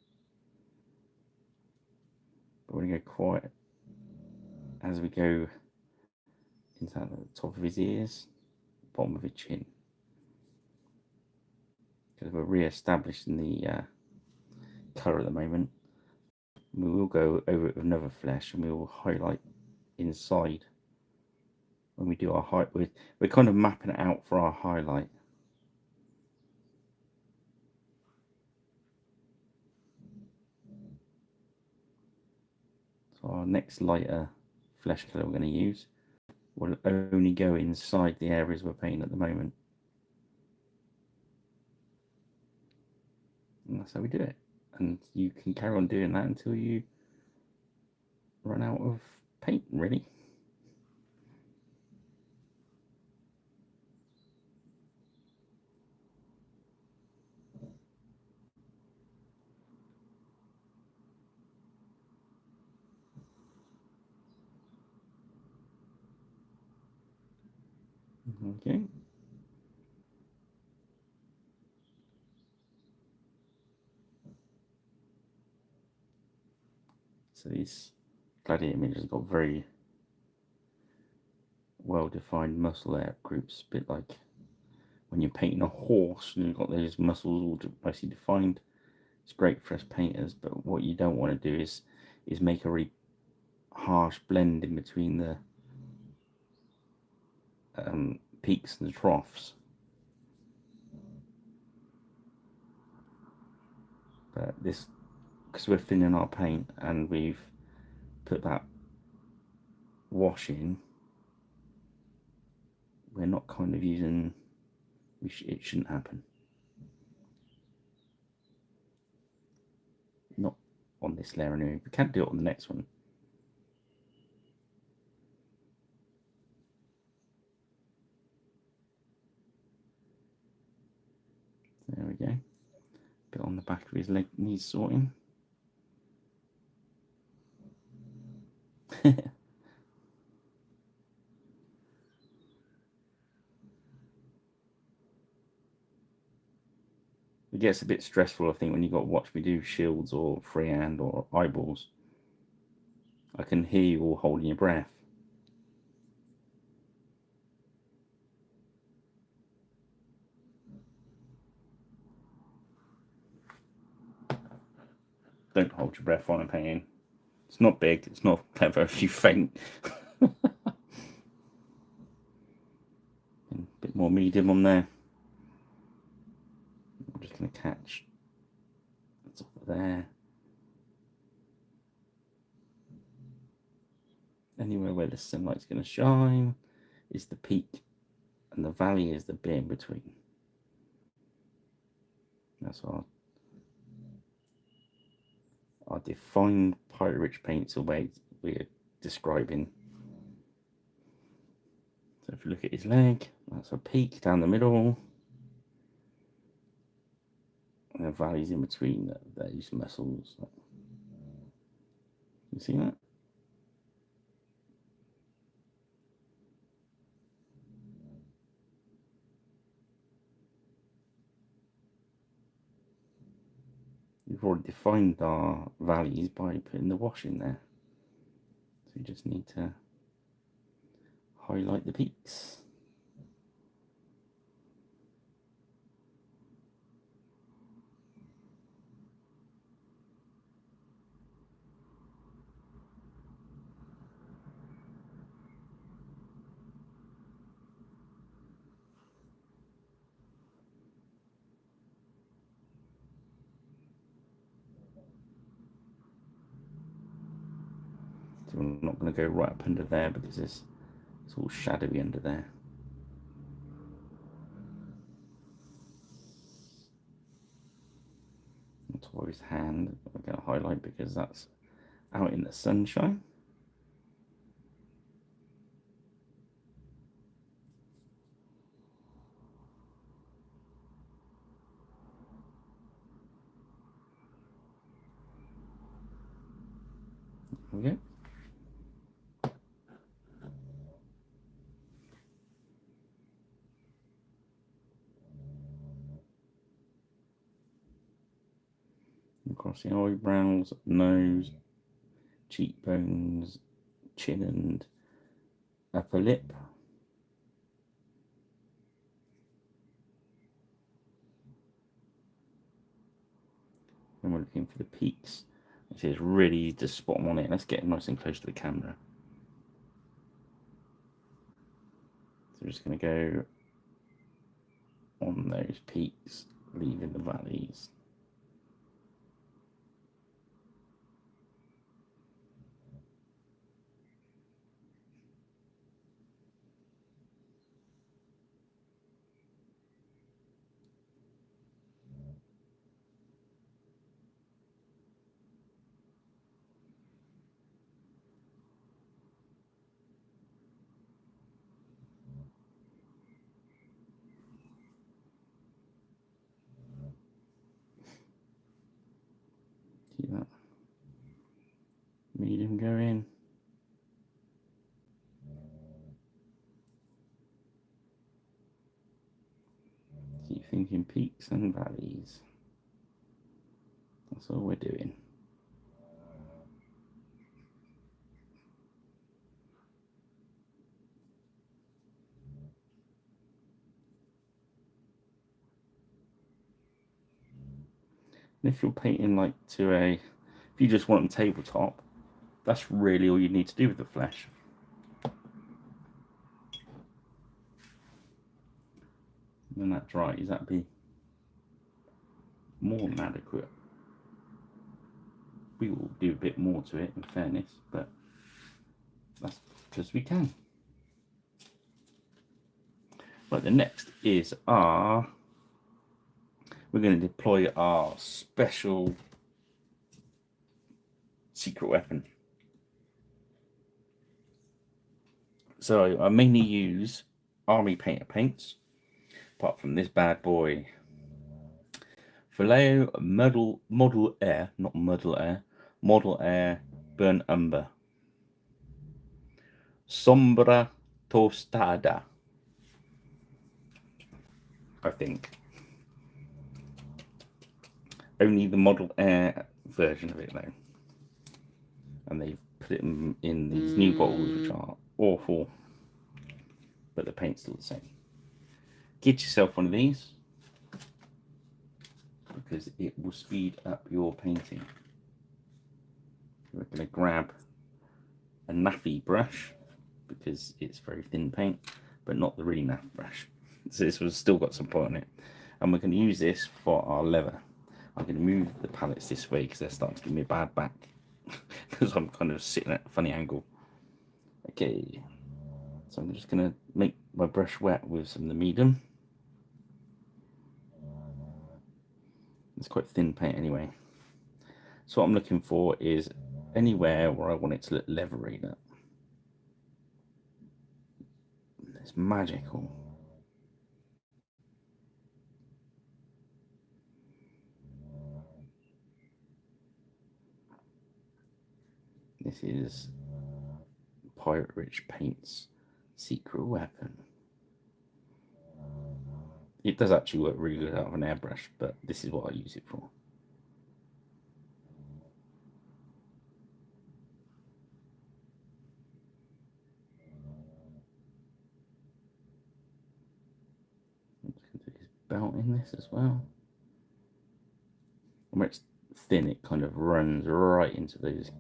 A: But we're going to go quiet as we go into the top of his ears, bottom of his chin. Because we're re-establishing the colour at the moment. We will go over it with another flesh and we will highlight inside when we do our height. We're kind of mapping it out for our highlight. So our next lighter flesh colour we're going to use will only go inside the areas we're painting at the moment. And that's how we do it. And you can carry on doing that until you run out of paint, really. Okay. So these gladiator images have got very well-defined muscle layer groups, a bit like when you're painting a horse and you've got those muscles all nicely defined. It's great for us painters, but what you don't want to do is make a really harsh blend in between the peaks and the troughs. But this, because we're thinning our paint and we've put that wash in, we're not kind of using, it shouldn't happen. Not on this layer anyway. We can't do it on the next one. There we go. Bit on the back of his leg needs sorting. It gets a bit stressful, I think, when you've got to watch me do shields or freehand or eyeballs. I can hear you all holding your breath. Don't hold your breath on a painting. It's not big, it's not clever if you faint. A bit more medium on there. I'm just going to catch the top of there. Anywhere where the sunlight's going to shine is the peak, and the valley is the bit in between. That's our defined pirate-rich paints, the way we're describing. So if you look at his leg, that's a peak down the middle, and the valley's in between those muscles. You see that? We've already defined our valleys by putting the wash in there. So we just need to highlight the peaks. So we're not going to go right up under there because it's all shadowy under there. On top of his hand, we're going to highlight because that's out in the sunshine. There we go. Across the eyebrows, nose, cheekbones, chin and upper lip. And we're looking for the peaks. It's really easy to spot them on it. Let's get nice and close to the camera. So we're just going to go on those peaks, leaving the valleys. See that? Medium go in. Keep thinking peaks and valleys. That's all we're doing. And if you're painting like if you just want a tabletop, that's really all you need to do with the flesh. When that dries, that'd be more than adequate. We will do a bit more to it, in fairness, but that's because we can. Right, the next is we're going to deploy our special secret weapon. So I mainly use army painter paints, apart from this bad boy. Vallejo Model Air Burnt Umber. Sombra Tostada, I think. Only the Model Air version of it though. And they've put it in these new bottles which are awful, but the paint's still the same. Get yourself one of these because it will speed up your painting. We're going to grab a naffy brush because it's very thin paint, but not the really naff brush. So this one's still got some point on it. And we're going to use this for our leather. I'm going to move the palettes this way because they're starting to give me a bad back because I'm kind of sitting at a funny angle. Okay, so I'm just going to make my brush wet with some of the medium. It's quite thin paint anyway. So what I'm looking for is anywhere where I want it to look leathery. It's magical. This is Pirate Rich Paint's secret weapon. It does actually work really good out of an airbrush, but this is what I use it for. I'm just going to do his belt in this as well. And where it's thin, it kind of runs right into those.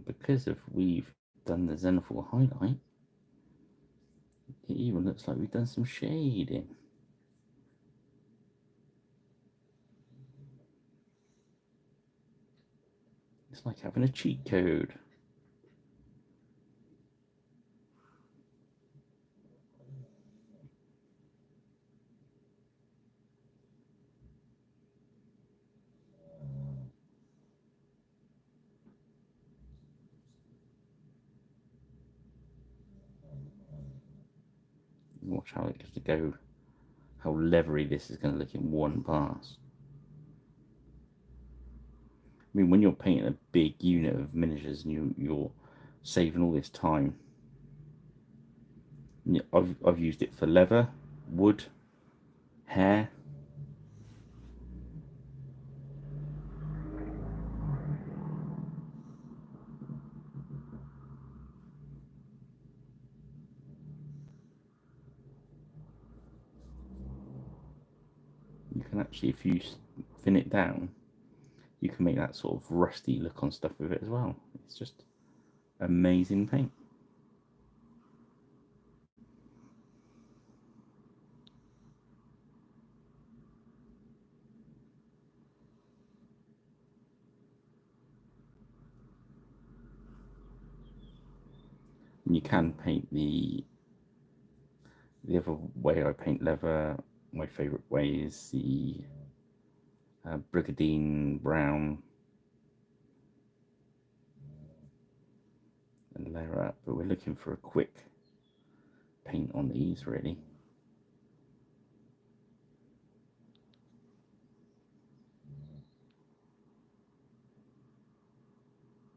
A: Because if we've done the Zenithal highlight, it even looks like we've done some shading. It's like having a cheat code. Watch how it gets to go, how leathery this is going to look in one pass. I mean, when you're painting a big unit of miniatures and you're saving all this time, I've used it for leather, wood, hair. You can actually, if you thin it down, you can make that sort of rusty look on stuff with it as well. It's just amazing paint. And you can paint the other way I paint leather. My favourite way is the Brigadine brown and layer up, but we're looking for a quick paint on these really.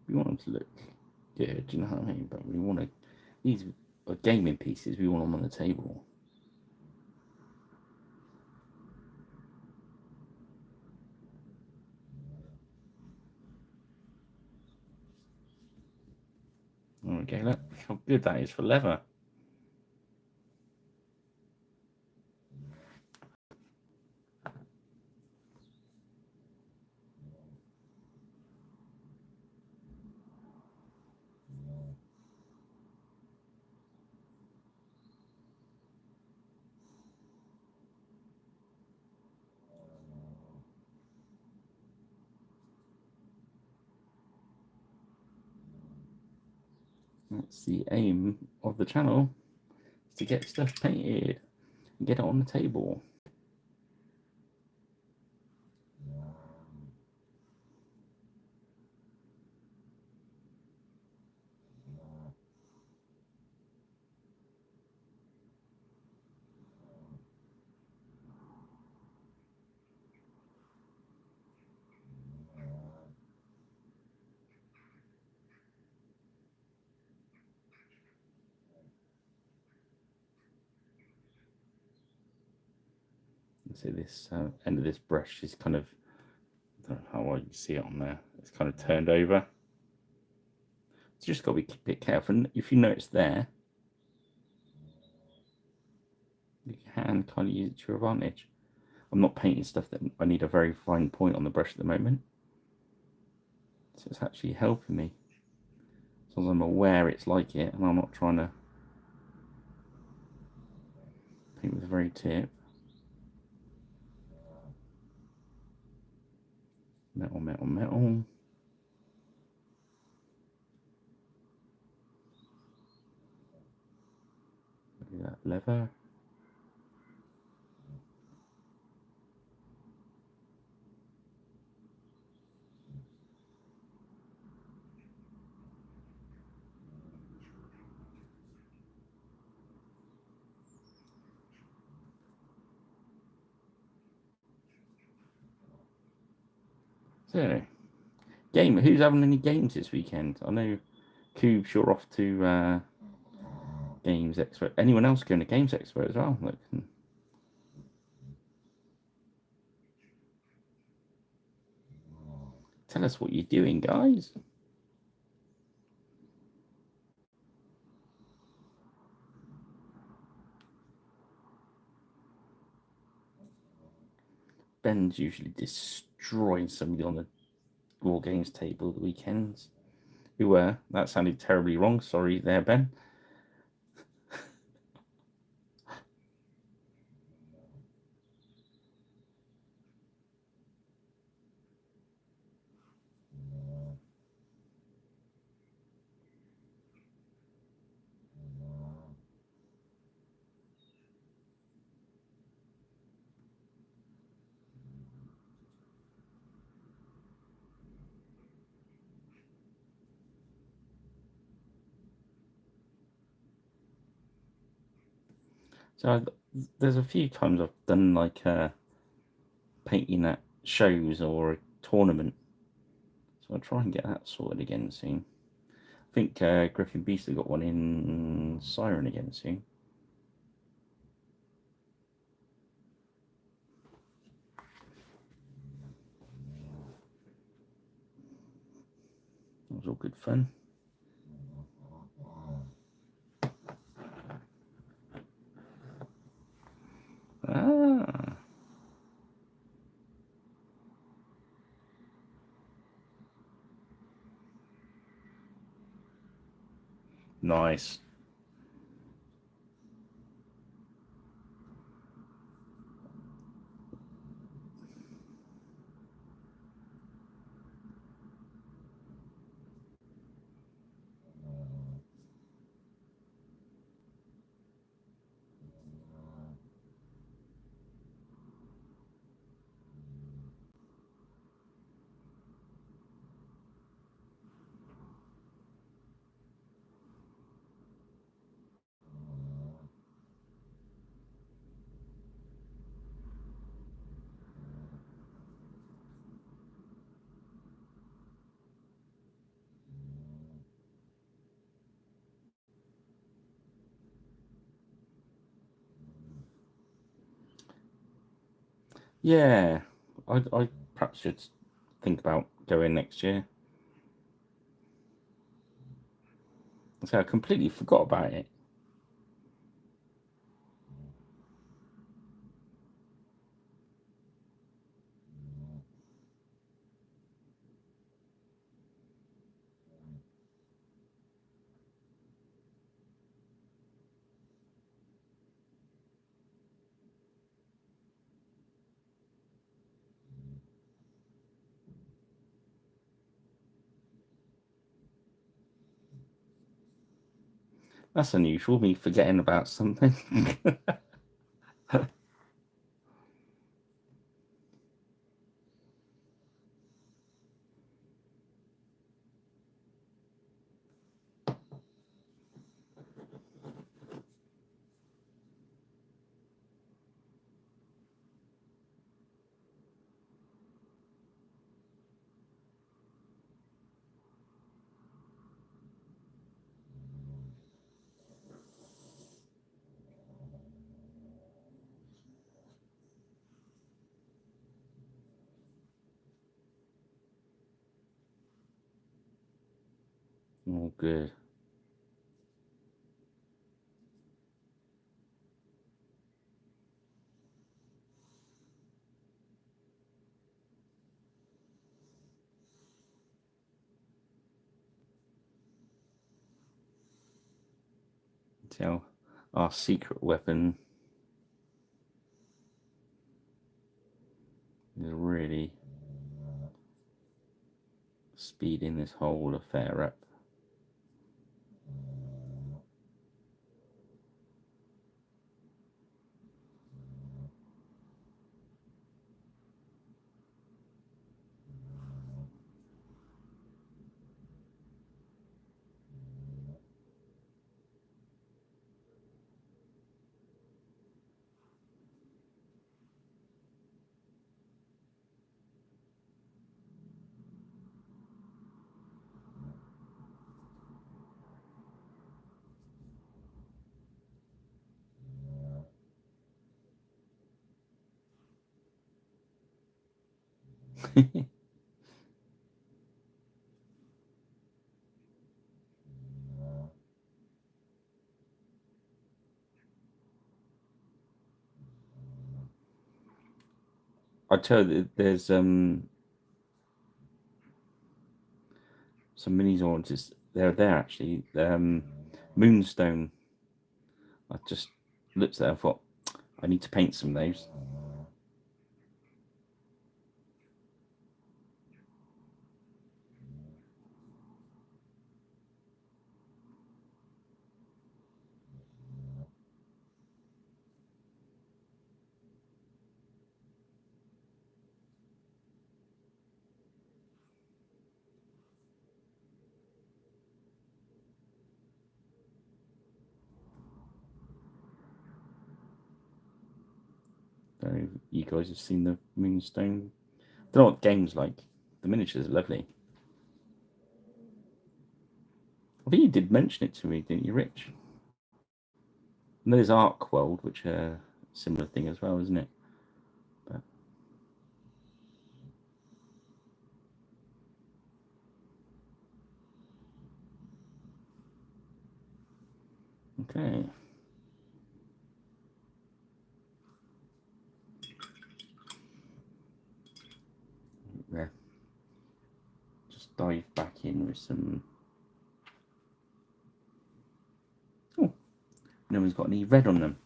A: We want them to look good, do you know what I mean? But we want to, these are gaming pieces, we want them on the table. Okay, look how good that is for leather. That's the aim of the channel, is to get stuff painted and get it on the table. So this end of this brush is kind of, I don't know how well you see it on there, it's kind of turned over. So you just got to be a bit careful. And if you notice there, You can kind of use it to your advantage. I'm not painting stuff that I need a very fine point on the brush at the moment, so it's actually helping me. As long as I'm aware it's like it and I'm not trying to paint with a very tip. Metal, metal, metal. Look at that leather. So, who's having any games this weekend? I know Coob's, you're off to Games Expo. Anyone else going to Games Expo as well? Look. Tell us what you're doing, guys. Ben's usually destroying somebody on the War Games table the weekends. Who were? That sounded terribly wrong. Sorry there, Ben. So there's a few times I've done like painting at shows or a tournament. So I'll try and get that sorted again soon. I think Griffin Beasley got one in Siren again soon. That was all good fun. Ah. Nice. Yeah, I perhaps should think about going next year. So I completely forgot about it. That's unusual, me forgetting about something. Oh, good. See how our secret weapon is really speeding this whole affair up. I tell you, there's some mini oranges. They're there actually. Moonstone. I just looked at it and thought, I need to paint some of those. So you guys have seen the Moonstone. I don't know what the game's like. The miniatures are lovely. I think you did mention it to me, didn't you, Rich? And there's Arc World, which are a similar thing as well, isn't it? But, okay. Yeah. Just dive back in with some. Oh, no one's got any red on them.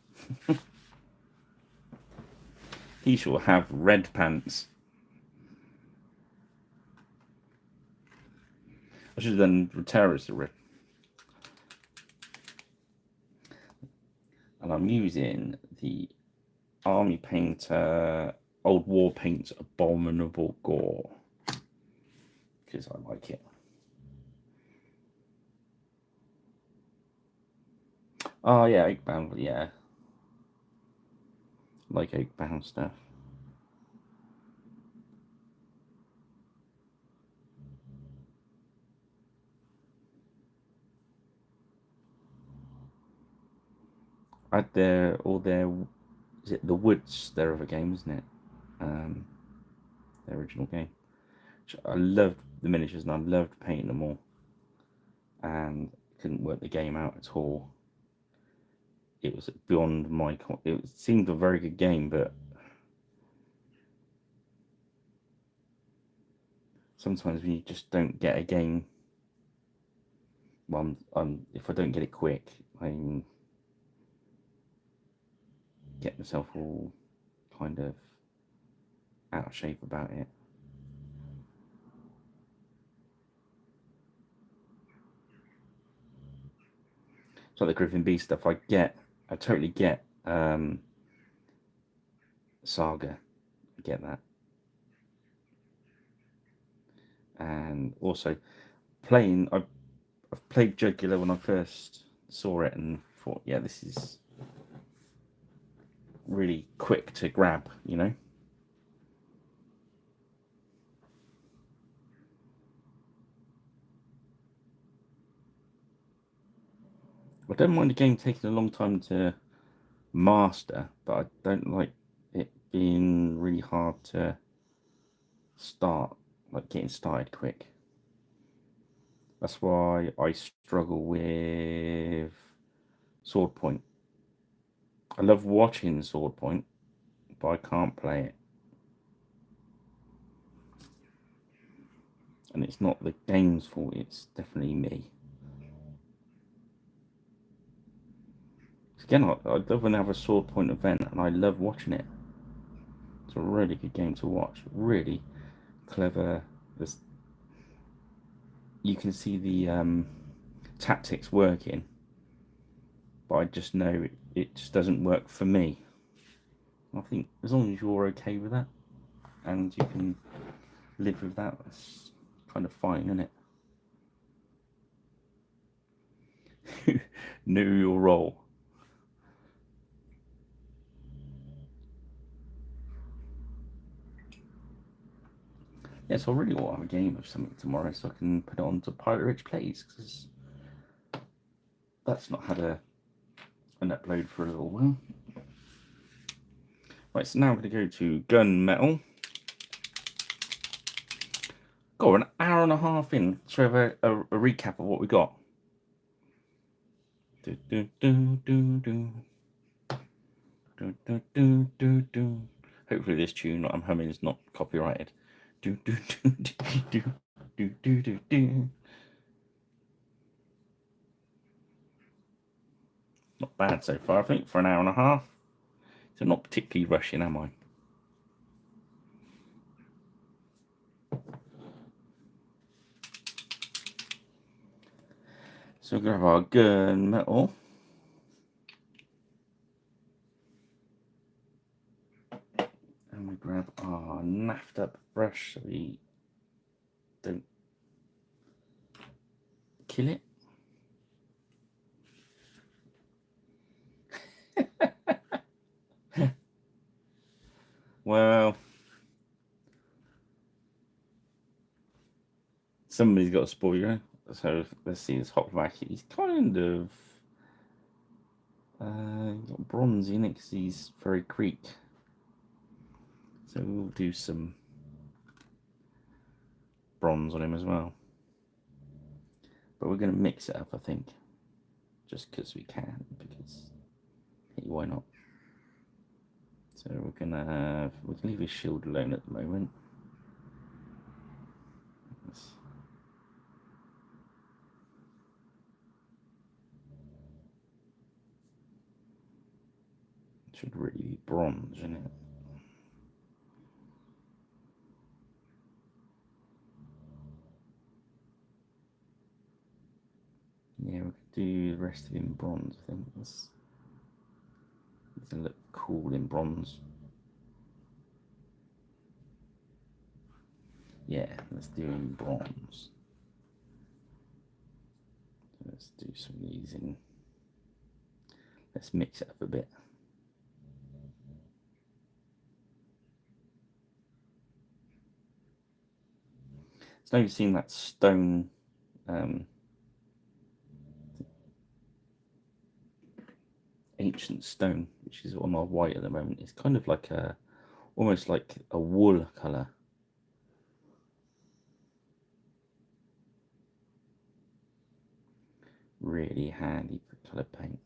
A: He shall have red pants. I should have done terrorists are red. And I'm using the Army Painter Old War Paint Abominable Gore because I like it. Oh yeah, Oakbound, yeah. Like Oakbound stuff. I had is it The Woods, their other game, isn't it? Their original game. I loved the miniatures and I loved painting them all. And couldn't work the game out at all. It was beyond my. It seemed a very good game, but sometimes when you just don't get a game, well, if I don't get it quick, I get myself all kind of out of shape about it. It's like the Griffin B stuff. I totally get Saga. I get that, and also playing. I've played Jugular when I first saw it and thought, yeah, this is really quick to grab, you know. I don't mind the game taking a long time to master, but I don't like it being really hard to start, like getting started quick. That's why I struggle with Sword Point. I love watching Sword Point, but I can't play it. And it's not the game's fault, it's definitely me. Again, I love when they have a sword point event, and I love watching it. It's a really good game to watch. Really clever. There's, you can see the tactics working, but I just know it just doesn't work for me. I think as long as you're okay with that and you can live with that, that's kind of fine, isn't it? Know your role. Yeah, so I really want to have a game of something tomorrow so I can put it on to Pirate Rich Plays, because that's not had an upload for a little while. Right, so now I'm going to go to Gunmetal. Got an hour and a half in to have a recap of what we got. Do, do, do, do, do. Do, do, do, do, do. Hopefully this tune that I'm humming is not copyrighted. Do, do, do, do, do, do, do, do, do. Not bad so far, I think, for an hour and a half. So not particularly rushing, am I? So we'll grab our Gunmetal. And we grab our naffed up brush so we don't kill it. Well, somebody's got a spoiler. So let's see this Hopback. He's kind of got bronze in it because he's very creek. So we'll do some bronze on him as well. But we're going to mix it up, I think. Just because we can. Because, hey, why not? So we're going to leave his shield alone at the moment. Should really be bronze, isn't it? Yeah, we could do the rest of him bronze, I think. It's going to look cool in bronze. Yeah, let's do him bronze. Let's do some of these in. Let's mix it up a bit. So now you've seen that stone ancient stone, which is on our white at the moment. It's kind of like almost like a wool colour. Really handy for colour paint.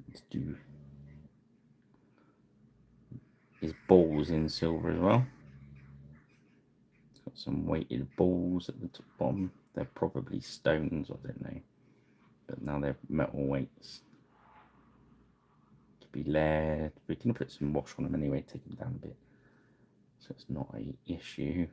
A: Let's do his balls in silver as well. It's got some weighted balls at the top bottom. They're probably stones, I don't know. But now they're metal weights. Could be lead. We can put some wash on them anyway, take them down a bit. So it's not an issue.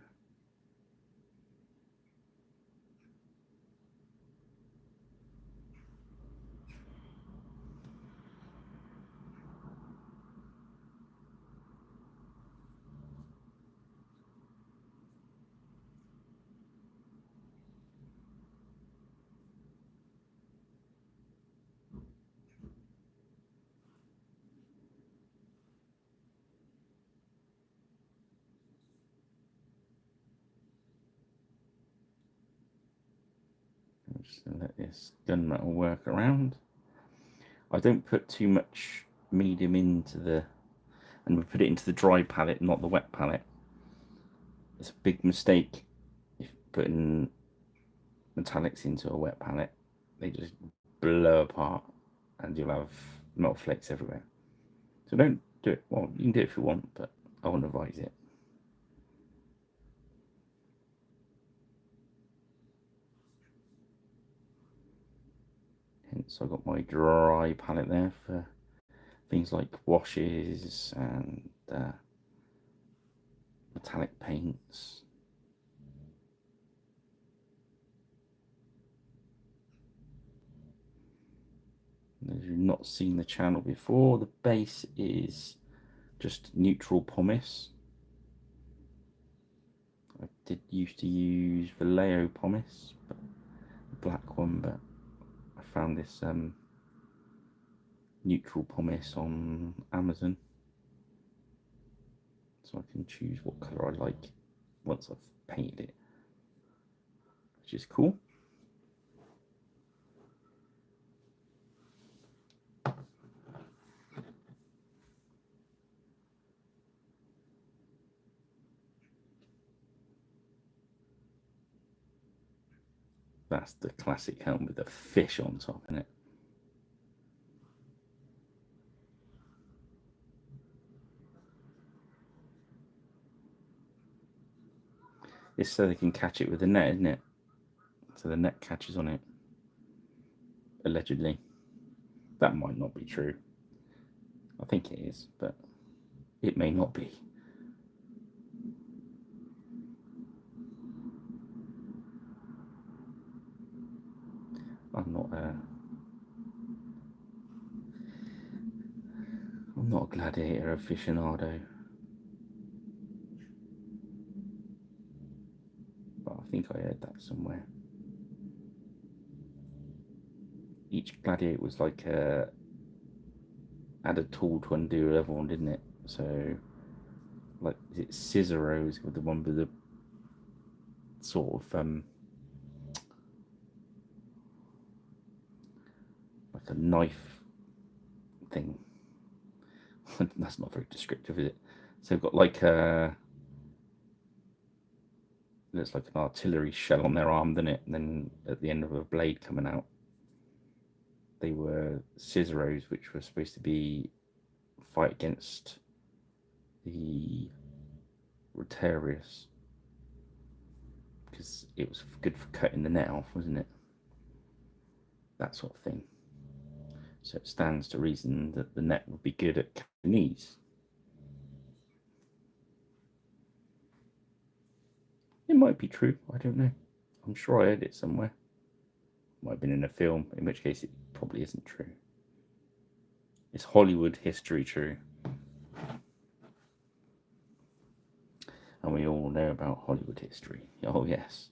A: I'm just going to let this gunmetal work around. I don't put too much medium into the, and we put it into the dry palette, not the wet palette. It's a big mistake if putting metallics into a wet palette. They just blow apart and you'll have metal flakes everywhere. So don't do it. Well, you can do it if you want, but I wouldn't advise it. So I've got my dry palette there for things like washes and metallic paints. If you've not seen the channel before, the base is just neutral pumice. I did used to use Vallejo pumice, but the black one, but I found this neutral pumice on Amazon, so I can choose what colour I like once I've painted it, which is cool. That's the classic helm with the fish on top in it. It's so they can catch it with the net, isn't it? So the net catches on it, allegedly. That might not be true. I think it is, but it may not be. I'm not a gladiator aficionado, but I think I heard that somewhere. Each gladiator was like had a tool to undo the other one, didn't it? So, like, is it Cicero's with the one with the sort of like a knife thing? That's not very descriptive, is it? So they've got like looks like an artillery shell on their arm, doesn't it? And then at the end of a blade coming out. They were Cicero's, which were supposed to be fight against the Rotarius, because it was good for cutting the net off, wasn't it? That sort of thing. So it stands to reason that the net would be good at cutting these. It might be true, I don't know. I'm sure I heard it somewhere. Might have been in a film, in which case it probably isn't true. It's Hollywood history true. And we all know about Hollywood history. Oh, yes.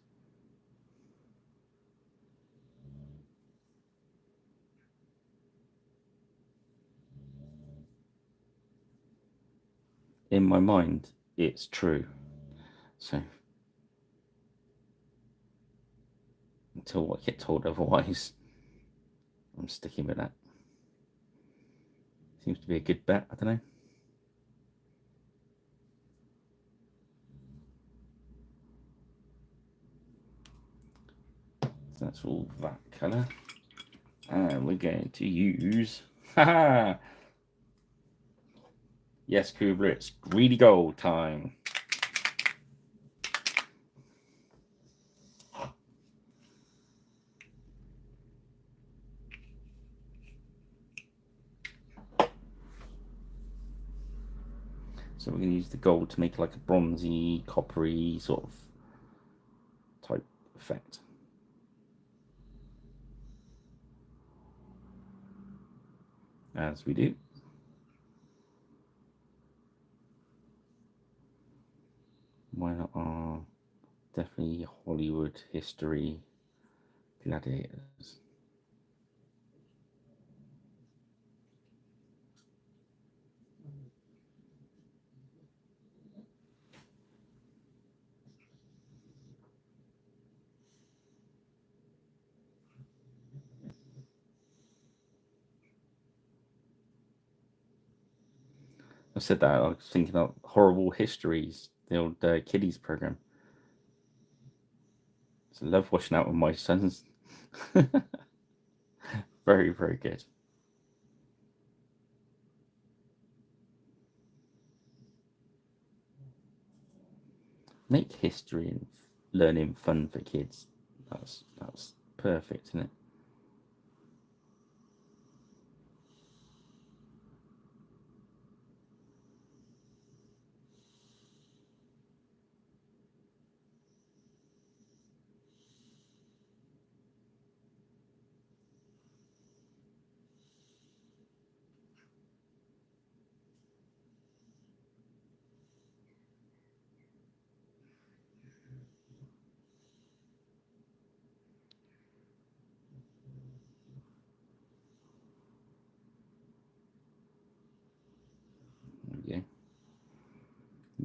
A: In my mind, it's true. So, until I get told otherwise, I'm sticking with that. Seems to be a good bet, I don't know. So that's all that colour. And we're going to use... Haha! Yes, Kubler, it's greedy gold time. So we're going to use the gold to make like a bronzy, coppery sort of type effect. As we do. Why not? Definitely Hollywood history gladiators. I said that, I was thinking of Horrible Histories, the old kiddies program. So I love watching that with my sons. Very, very good. Make history and learning fun for kids. That's perfect, isn't it?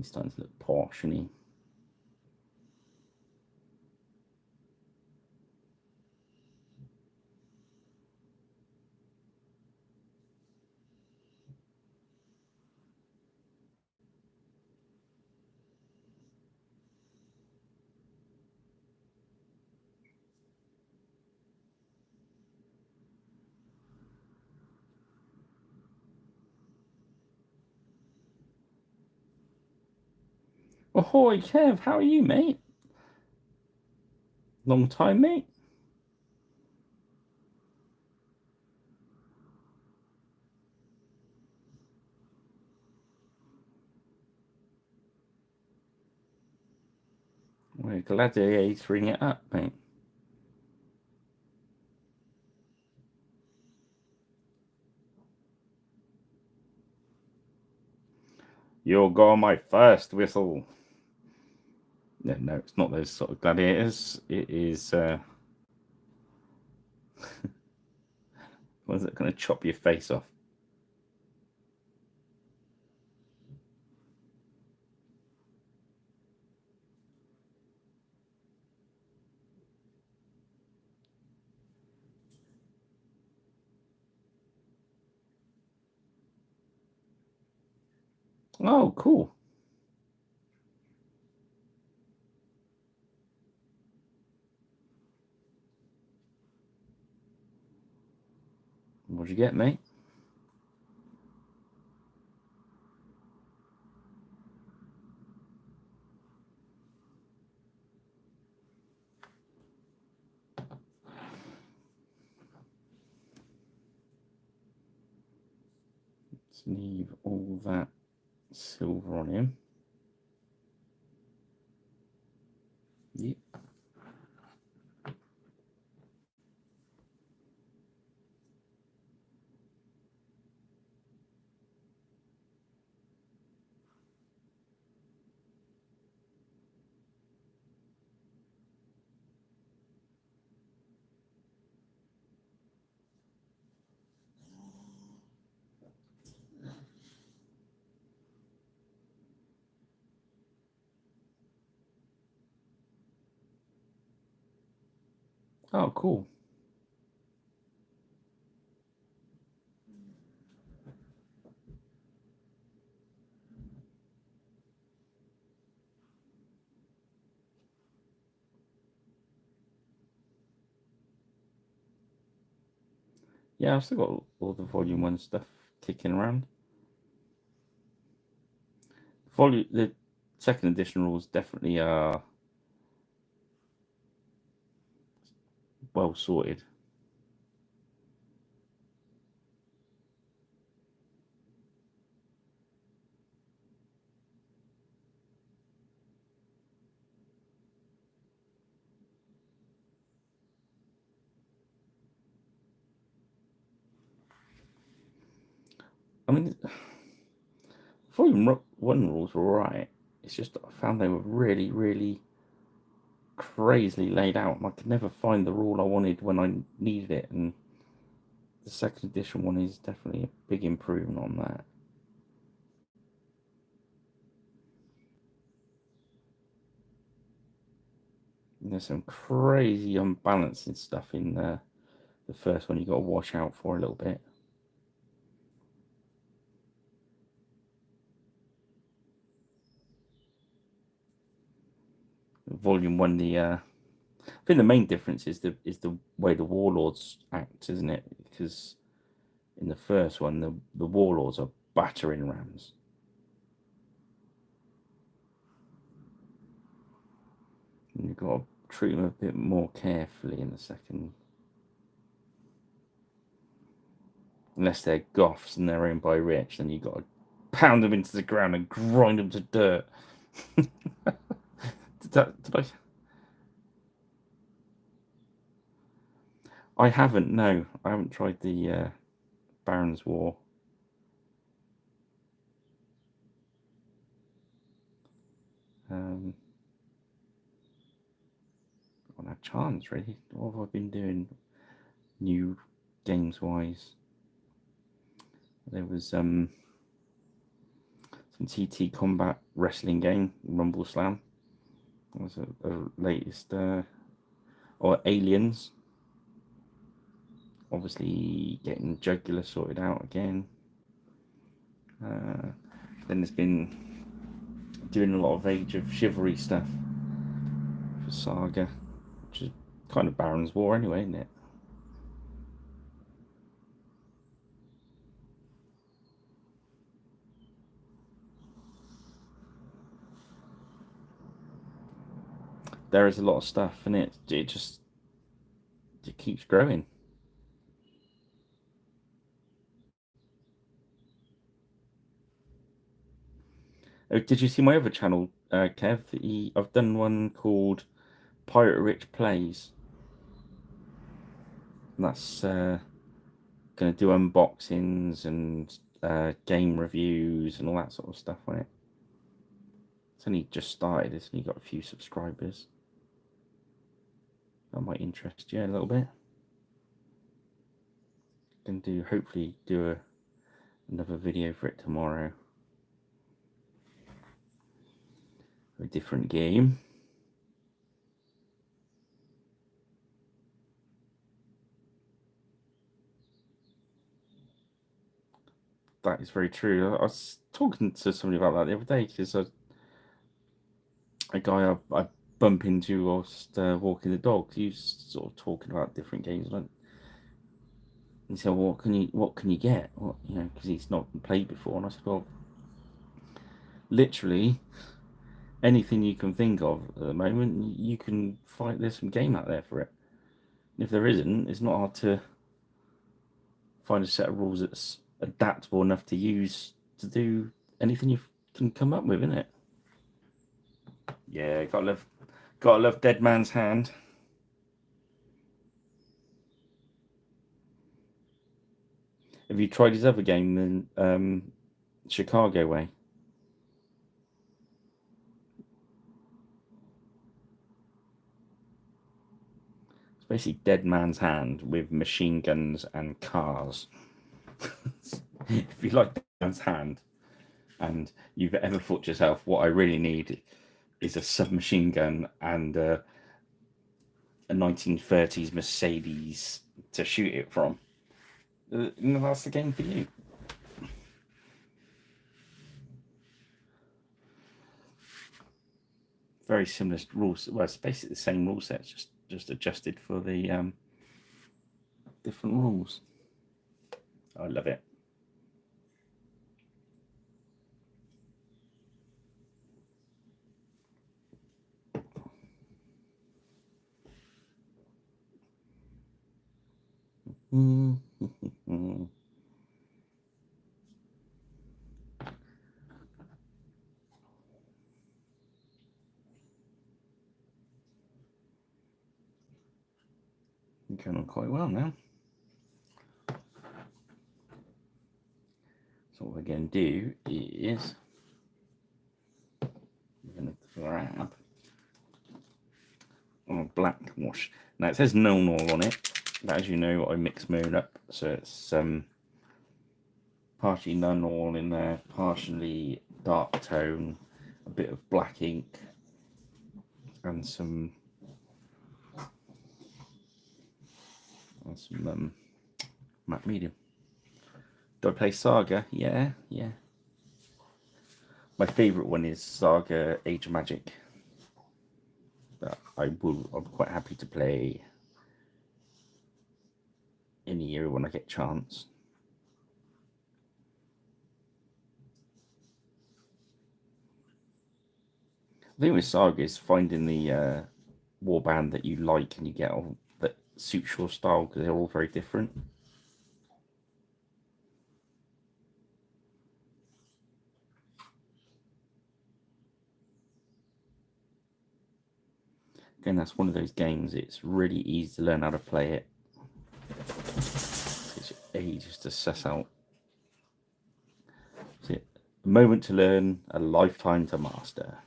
A: He's starting to look posh, isn't he? Ahoy, Kev, how are you, mate? Long time, mate. We're gladiatoring it up, mate. You're got my first whistle. No, it's not those sort of gladiators. It is. What is it going to chop your face off? Oh, cool. What'd you get, mate? Let's leave all that silver on him. Yep. Oh, cool. Yeah, I've still got all the Volume 1 stuff kicking around. The second edition rules definitely are well sorted. I mean, Volume 1 rules were alright. It's just I found they were really, really crazily laid out. I could never find the rule I wanted when I needed it, and the second edition one is definitely a big improvement on that. And there's some crazy unbalancing stuff in the first one you got to watch out for a little bit. Volume 1, I think the main difference is the way the warlords act, isn't it? Because in the first one, the warlords are battering rams. And you've got to treat them a bit more carefully in the second. Unless they're goths and they're owned by rich, then you've got to pound them into the ground and grind them to dirt. did I haven't, no. I haven't tried the Baron's War. I've not had chance, really. What have I been doing new games wise? There was some some TT Combat wrestling game, Rumble Slam. That was the latest. Or Aliens. Obviously getting Jugular sorted out again. Then there's been doing a lot of Age of Chivalry stuff for Saga, which is kind of Baron's War anyway, isn't it? There is a lot of stuff, and it keeps growing. Oh, did you see my other channel, Kev? I've done one called Pirate Rich Plays. And that's going to do unboxings and game reviews and all that sort of stuff on it. It's only just started. It's only got a few subscribers. That might interest you a little bit. Can hopefully do another video for it tomorrow. A different game. That is very true. I was talking to somebody about that the other day because a guy I bump into whilst walking the dog, he was sort of talking about different games. And he said, well, what can you get? What, because he's not played before. And I said, well, literally anything you can think of at the moment, you can find. There's some game out there for it. And if there isn't, it's not hard to find a set of rules that's adaptable enough to use to do anything you can come up with, isn't it? Yeah, gotta love Dead Man's Hand. Have you tried his other game, then Chicago Way? It's basically Dead Man's Hand with machine guns and cars. If you like Dead Man's Hand and you've ever thought to yourself, what I really need is a submachine gun and a 1930s Mercedes to shoot it from, that's the game for you. Very similar rules. Well, it's basically the same rule set, just adjusted for the different rules. I love it. Going on quite well now. So what we're going to do is we're going to grab a black wash. Now it says no oil on it, but as you know, I mix my own up, so it's partially none oil in there, partially dark tone, a bit of black ink, and some matte medium. Do I play Saga? Yeah. My favourite one is Saga Age of Magic. But I'm quite happy to play any year when I get a chance. The thing with Saga is finding the warband that you like and you get all that suits your style, because they're all very different. Again, that's one of those games, it's really easy to learn how to play it. It's ages to suss out. A moment to learn, a lifetime to master.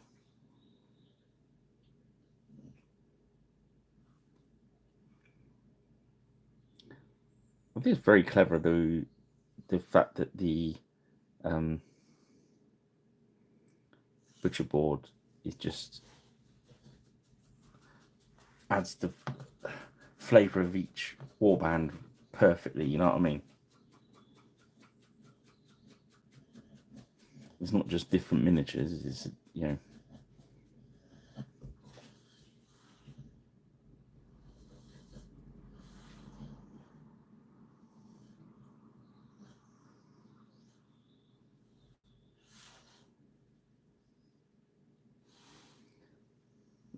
A: I think it's very clever, though, the fact that the butcher board, it just adds the flavour of each warband perfectly, you know what I mean? It's not just different miniatures, it's, you know.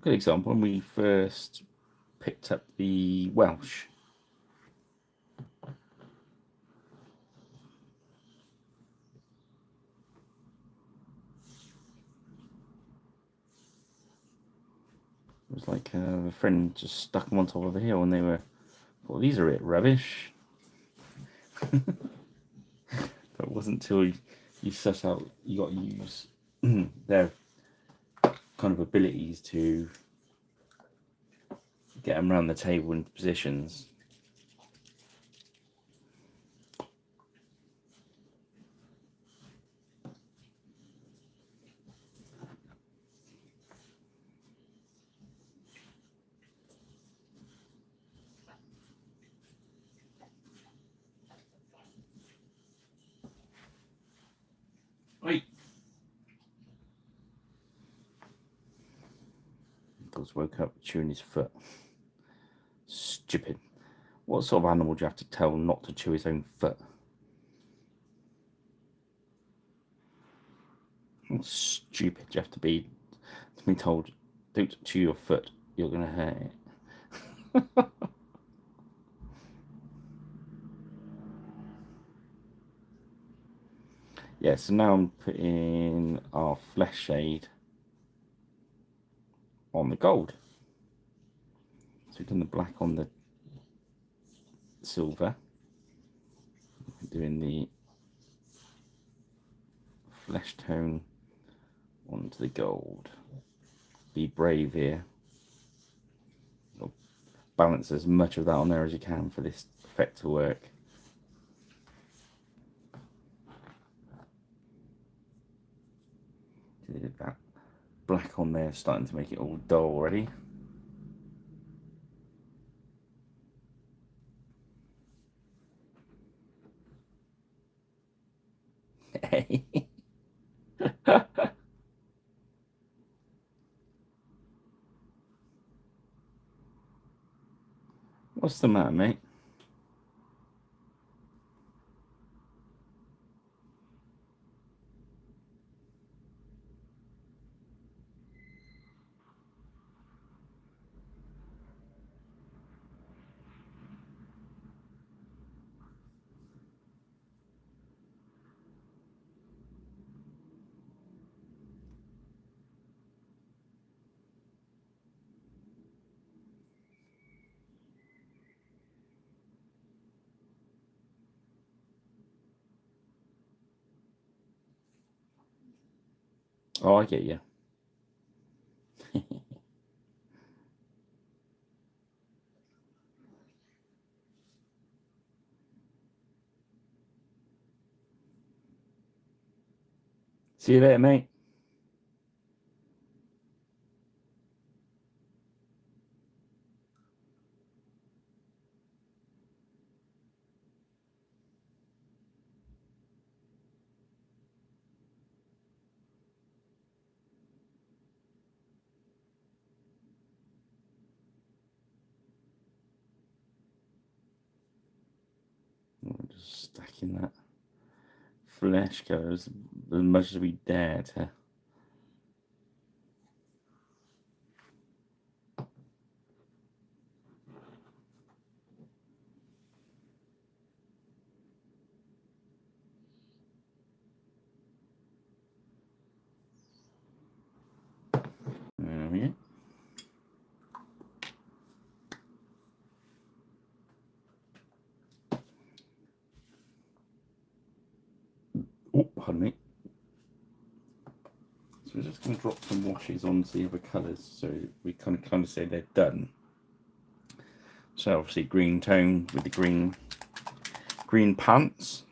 A: Good example, when we first picked up the Welsh. It was like a friend just stuck them on top of a hill and they were, well, these are a bit rubbish. But it wasn't until you suss out, you got to use their kind of abilities to get them around the table in positions. Oi! Dogs woke up chewing his foot. Stupid. What sort of animal do you have to tell not to chew his own foot? How stupid do you have to be told, don't chew your foot, you're going to hurt it. Yeah, so now I'm putting our flesh shade on the gold. So we've done the black on the silver. Doing the flesh tone onto the gold. Be brave here. Balance as much of that on there as you can for this effect to work. That black on there starting to make it all dull already. What's the matter, mate? Oh, I get you. See you later, mate. Just stacking that flesh colours as much as we dare to. There we go. Oh, pardon me. So we're just going to drop some washes onto the other colours so we kind of say they're done. So obviously green tone with the green pants.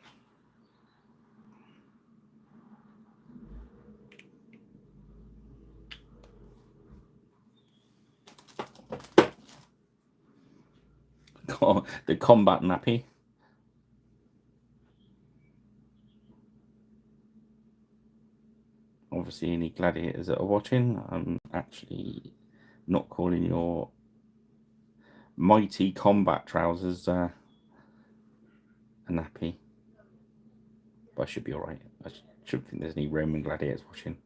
A: the combat nappy. Obviously, any gladiators that are watching, I'm actually not calling your mighty combat trousers a nappy. But I should be alright. I shouldn't think there's any Roman gladiators watching.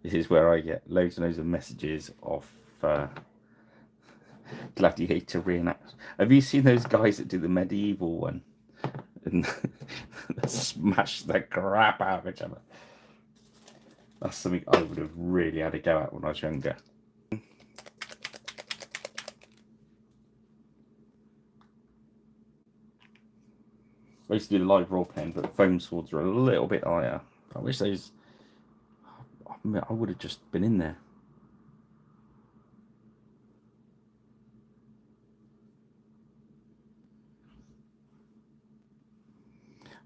A: This is where I get loads and loads of messages off gladiator reenactors. Have you seen those guys that do the medieval one? And smash the crap out of each other. That's something I would have really had a go at when I was younger. I used to do live role playing, but foam swords are a little bit higher. I wish those. I would have just been in there.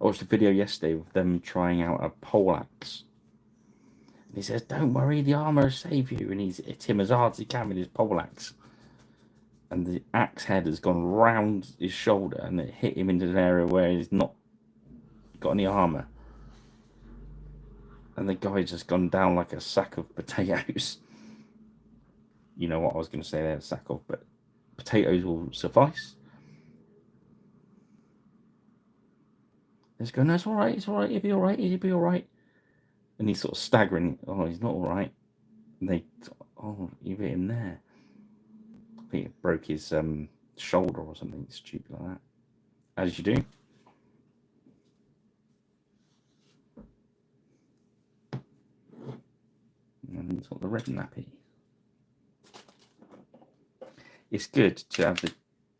A: I watched a video yesterday of them trying out a pole axe. And he says, "Don't worry, the armor will save you." And he's hit him as hard as he can with his pole axe. And the axe head has gone round his shoulder and it hit him into an area where he's not got any armor. And the guy's just gone down like a sack of potatoes. You know what I was going to say there, a sack of, but potatoes will suffice. He's going, "No, it's all right, it's all right, he'll be all right, he'll be all right." And he's sort of staggering. "Oh, he's not all right." And they, "Oh, you hit him there." I think it broke his shoulder or something stupid like that. As you do. And he's got the red nappy. It's good to have the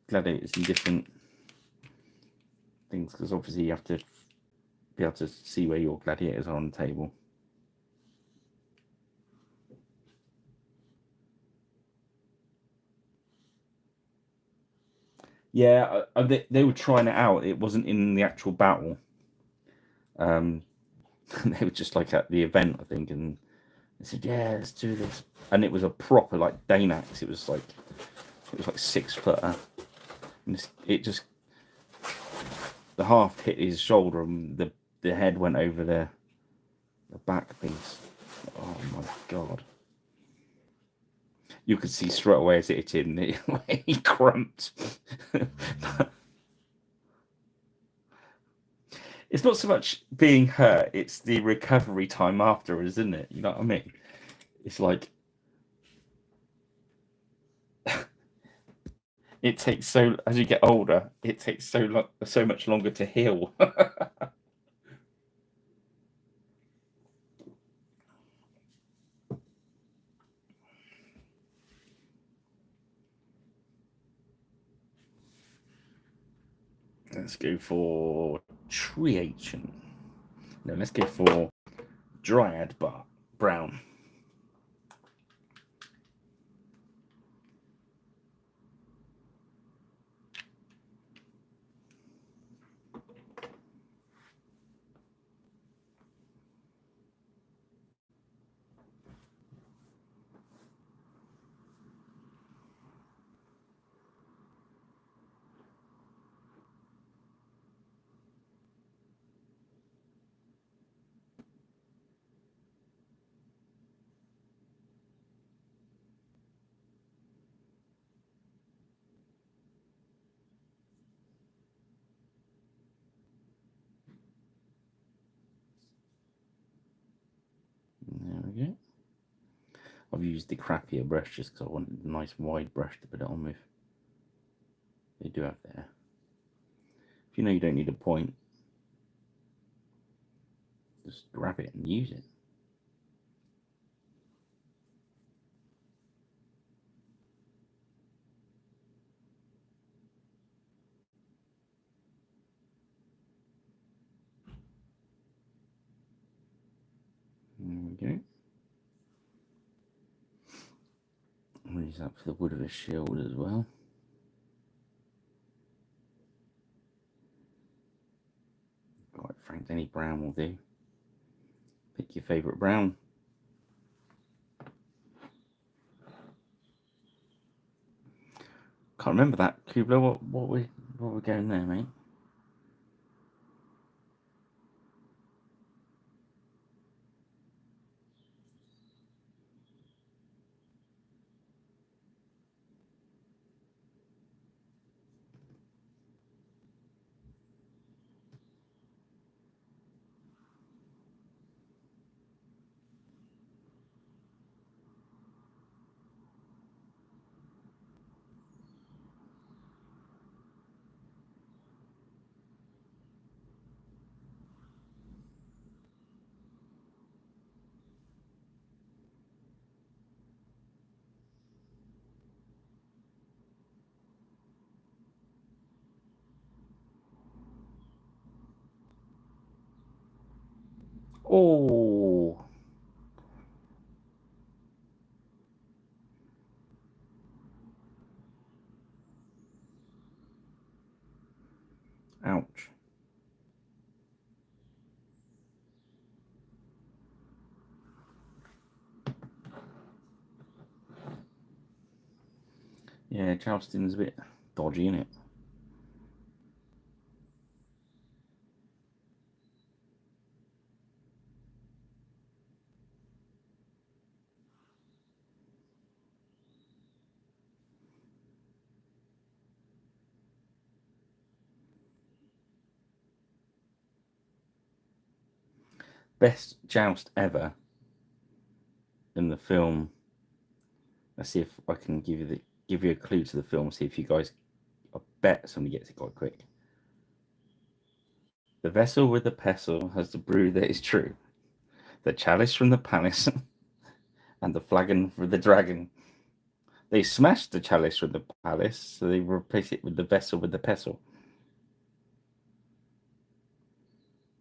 A: gladiators in different things because obviously you have to be able to see where your gladiators are on the table. Yeah, they were trying it out. It wasn't in the actual battle. They were just like at the event, I think, and they said, "Yeah, let's do this." And it was a proper like Danax. It was like 6 foot. And it just the haft hit his shoulder, and the head went over the back piece. Oh my god! You could see straight away as it hit him, he crumped. It's not so much being hurt; it's the recovery time afterwards, isn't it? You know what I mean? It's like it takes so as you get older, it takes so much longer to heal. Let's go for tree ancient. No, let's go for dryad bar brown. There we go. I've used the crappier brush just because I wanted a nice wide brush to put it on with. They do have there. If you know you don't need a point, just grab it and use it. There we go. I'll use that for the wood of a shield as well. Quite frank, any brown will do. Pick your favourite brown. Can't remember that. Kubler, what we going there, mate? Oh, ouch. Yeah, Charleston's a bit dodgy, isn't it? Best joust ever in the film. Let's see if I can give you a clue to the film. See if you guys. I bet somebody gets it quite quick. The vessel with the pestle has the brew that is true. The chalice from the palace, and the flagon for the dragon. They smashed the chalice from the palace, so they replace it with the vessel with the pestle.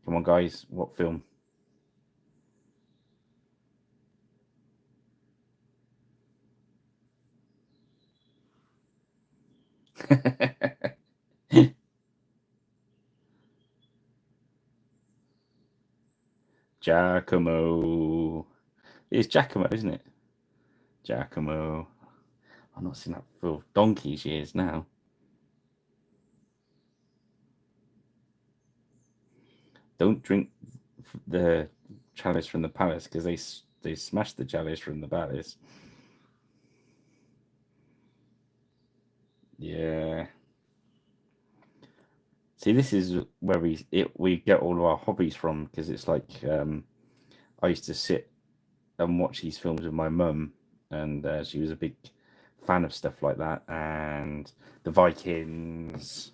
A: Come on, guys, what film? Giacomo. It's Giacomo, isn't it? Giacomo. I've not seen that for donkey's years now. Don't drink the chalice from the palace because they smashed the chalice from the palace. Yeah. See, this is where we get all of our hobbies from because it's like I used to sit and watch these films with my mum, and she was a big fan of stuff like that, and the Vikings,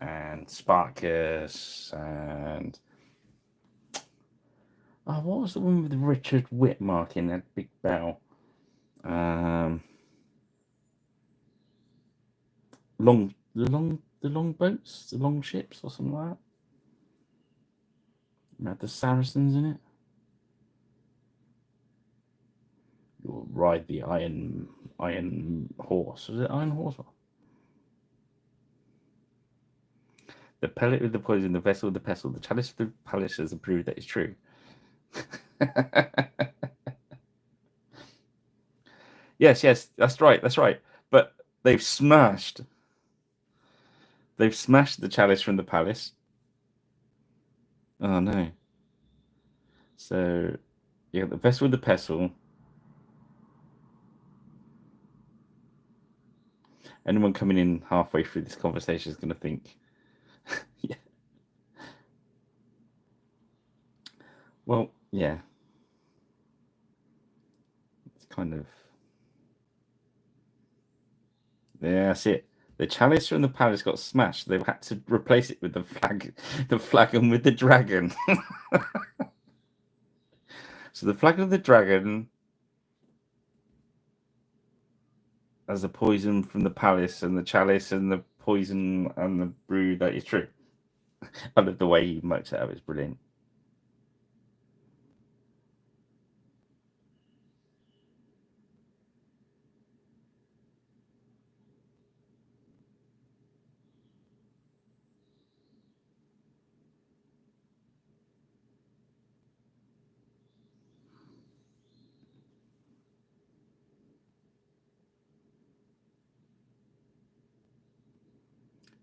A: and Spartacus, and what was the one with Richard Whitmark in that big bell? Um, the long boats, the long ships, or something like that. You had the Saracens in it. You'll ride the iron horse. Was it iron horse? The pellet with the poison, the vessel with the pestle, the chalice with the palace has approved that is true. Yes, that's right. But they've smashed the chalice from the palace. Oh no. So you got the vessel with the pestle. Anyone coming in halfway through this conversation is going to think, yeah. Well, yeah. It's kind of yeah, that's it. The chalice from the palace got smashed. They had to replace it with the flagon with the dragon. So the flagon of the dragon as the poison from the palace, and the chalice and the poison and the brew that is true. I love the way he mucks it up. It's brilliant.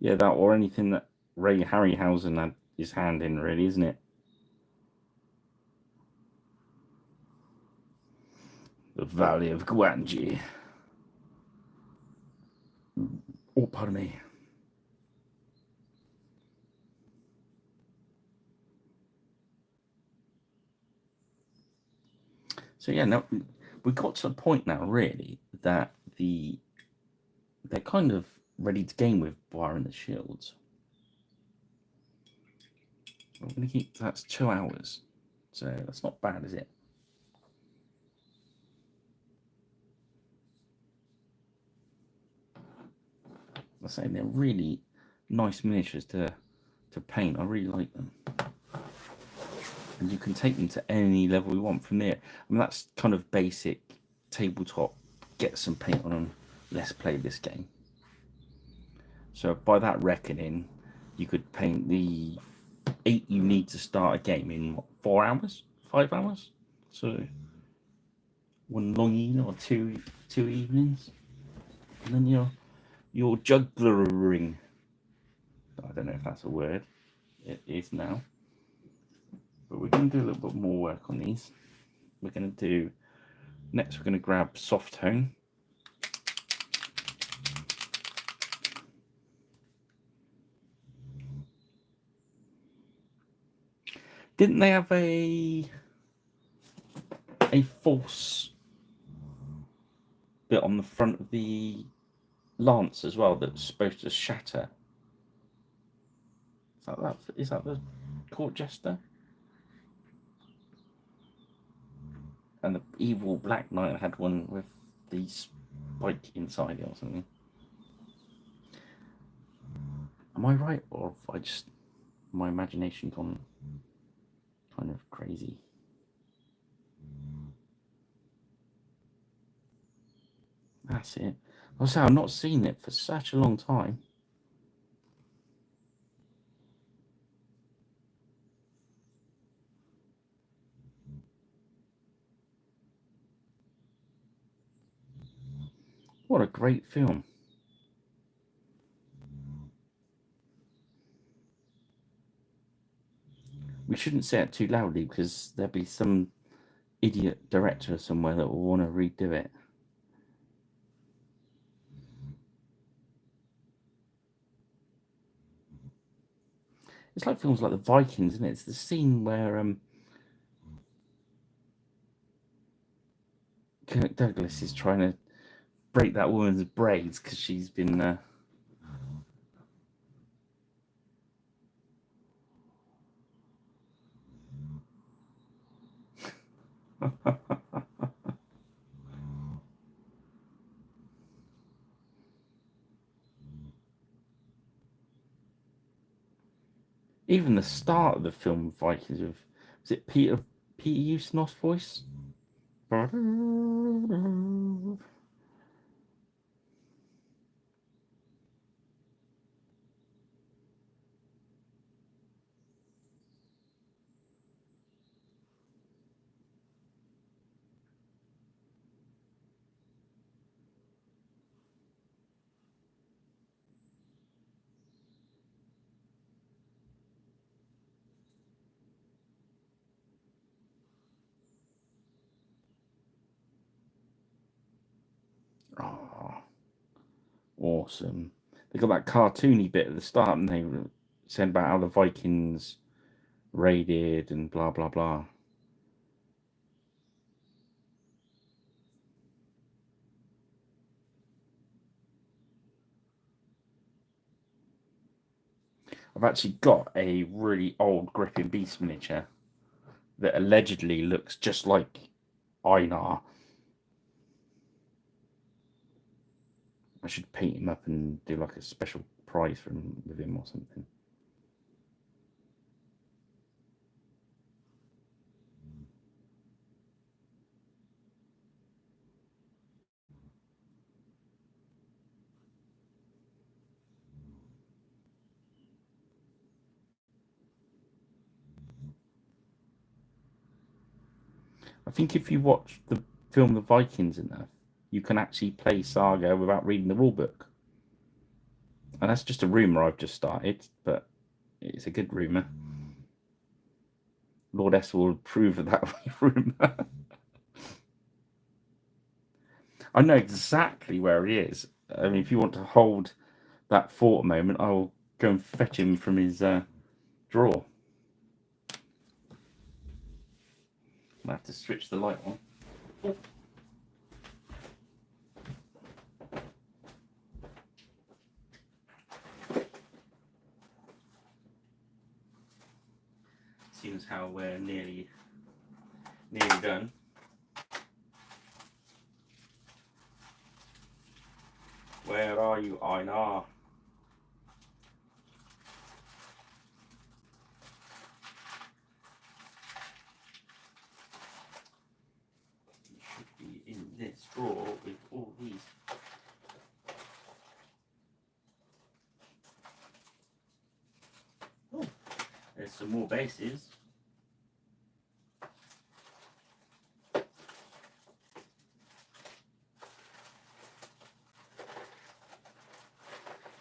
A: Yeah, that or anything that Ray Harryhausen had his hand in, really, isn't it? The Valley of Guanji. Oh, pardon me. So yeah, now we got to the point now, really, that they're kind of ready to game with Bar and the Shields. We're going to keep that's 2 hours, so that's not bad, is it? I'm saying they're really nice miniatures to paint. I really like them, and you can take them to any level you want from there. I mean, that's kind of basic tabletop. Get some paint on them. Let's play this game. So by that reckoning, you could paint the 8 you need to start a game in what, 4 hours, 5 hours. So one long evening or two evenings, and then you're juggling. I don't know if that's a word. It is now. But we're going to do a little bit more work on these. We're going to do next. We're going to grab soft tone. Didn't they have a false bit on the front of the lance as well that's supposed to shatter? Is that the court jester? And the evil Black Knight had one with the spike inside it or something. Am I right, or have I just my imagination gone kind of crazy? That's it. I say I've not seen it for such a long time. What a great film. We shouldn't say it too loudly because there'll be some idiot director somewhere that will want to redo it. It's like films like The Vikings, isn't it? It's the scene where Kirk Douglas is trying to break that woman's braids because she's been. Even the start of the film Vikings with was it Peter Ustinov's voice? Oh, awesome. They got that cartoony bit at the start, and they were saying about how the Vikings raided and blah blah blah. I've actually got a really old Griffin Beast miniature that allegedly looks just like Einar. I should paint him up and do like a special prize for him with him or something. I think if you watch the film The Vikings enough, you can actually play Saga without reading the rule book. And that's just a rumour I've just started, but it's a good rumour. Lord S will approve of that rumour. I know exactly where he is. I mean, if you want to hold that thought a moment, I'll go and fetch him from his drawer. I have to switch the light on. Oh. Seeing as how we're nearly done. Where are you, Einar? You should be in this drawer with all these. Oh, there's some more bases.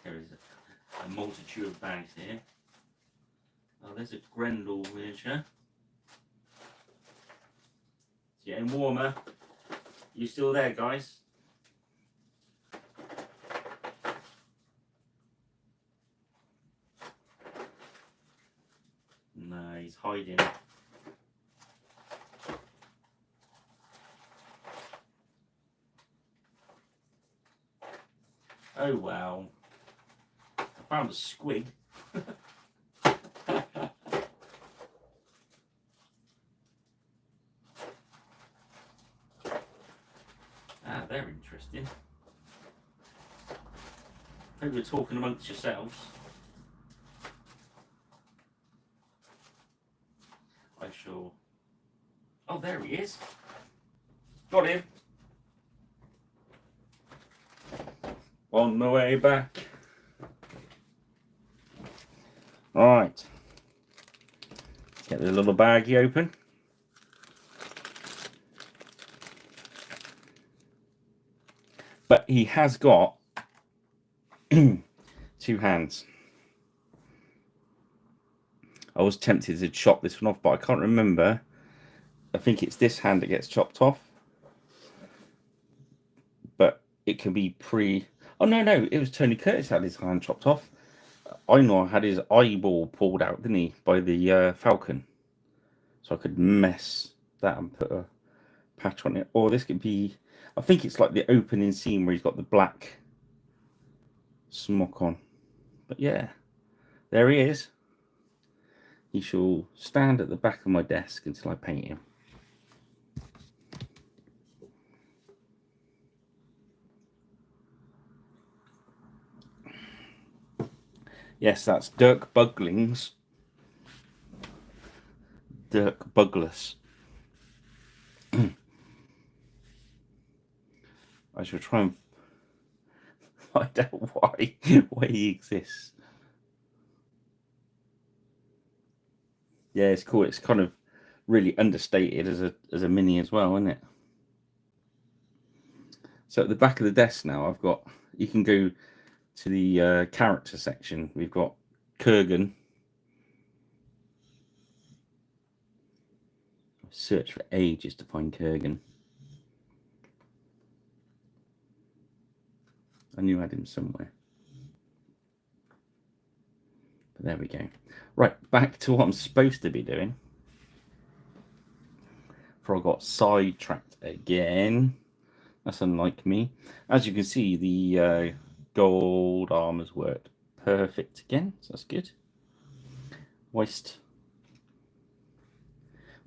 A: There is a multitude of bags here. Oh, there's a Grendel miniature. It's getting warmer. You still there, guys? No, he's hiding. Oh wow. I found a squig. Ah, they're interesting. Hope you're talking amongst yourselves. I shall. Oh, there he is. Got him. On the way back. Alright. Let's get the little baggie open. But he has got 2 hands. I was tempted to chop this one off, but I can't remember. I think it's this hand that gets chopped off. But it can be Oh, no, it was Tony Curtis had his hand chopped off. Einar had his eyeball pulled out, didn't he, by the falcon. So I could mess that and put a patch on it. Or this could be... I think it's like the opening scene where he's got the black smock on. But yeah, there he is. He shall stand at the back of my desk until I paint him. Yes, that's Dirk Buglings. Dirk Bugless. I shall try and find out why he exists. Yeah, it's cool. It's kind of really understated as a mini as well, isn't it? So at the back of the desk now, I've got... You can go to the character section. We've got Kurgan. I searched for ages to find Kurgan. I knew I had him somewhere. But there we go. Right, back to what I'm supposed to be doing. Before I got sidetracked again. That's unlike me. As you can see, the gold armor's worked perfect again, so that's good. Whilst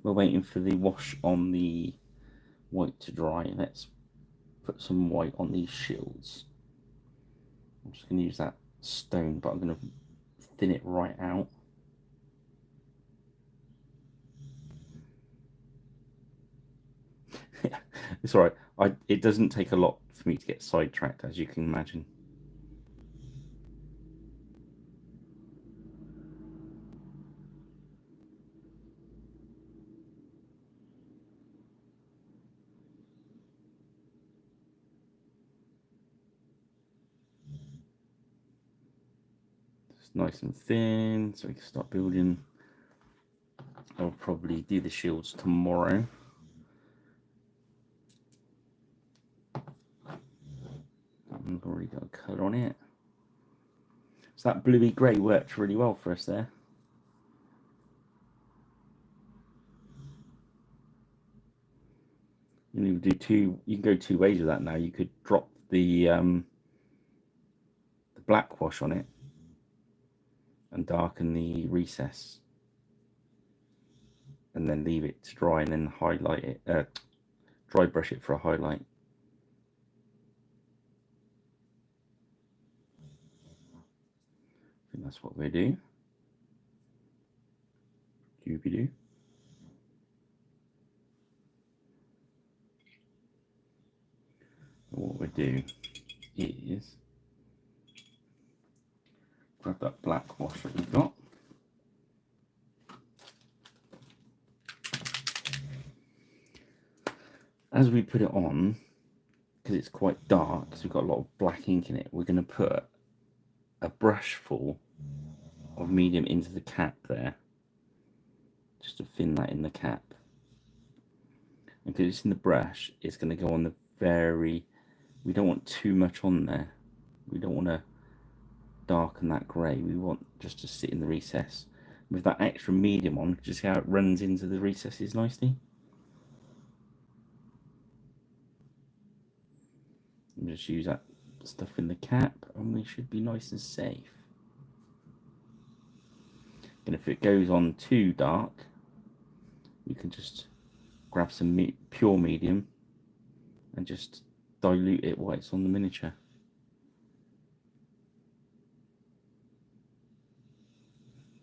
A: we're waiting for the wash on the white to dry, let's put some white on these shields. I'm just going to use that stone, but I'm going to thin it right out. It's alright. It doesn't take a lot for me to get sidetracked, as you can imagine. It's nice and thin, so we can start building. I'll probably do the shields tomorrow. I've already got a colour on it. So that bluey grey worked really well for us there. You can do two. You can go two ways with that now. You could drop the black wash on it and darken the recess, and then leave it to dry, and then highlight it. Dry brush it for a highlight. I think that's what we do. Doobie-doo. What we do is grab that black wash that we've got. As we put it on, because it's quite dark, because we've got a lot of black ink in it, we're going to put a brush full of medium into the cap there, just to thin that in the cap. And because it's in the brush, it's going to go on the very, we don't want too much on there. We don't want to darken that grey. We want just to sit in the recess. With that extra medium on, just see how it runs into the recesses nicely. And just use that stuff in the cap, and we should be nice and safe. And if it goes on too dark, you can just grab some pure medium and just dilute it while it's on the miniature.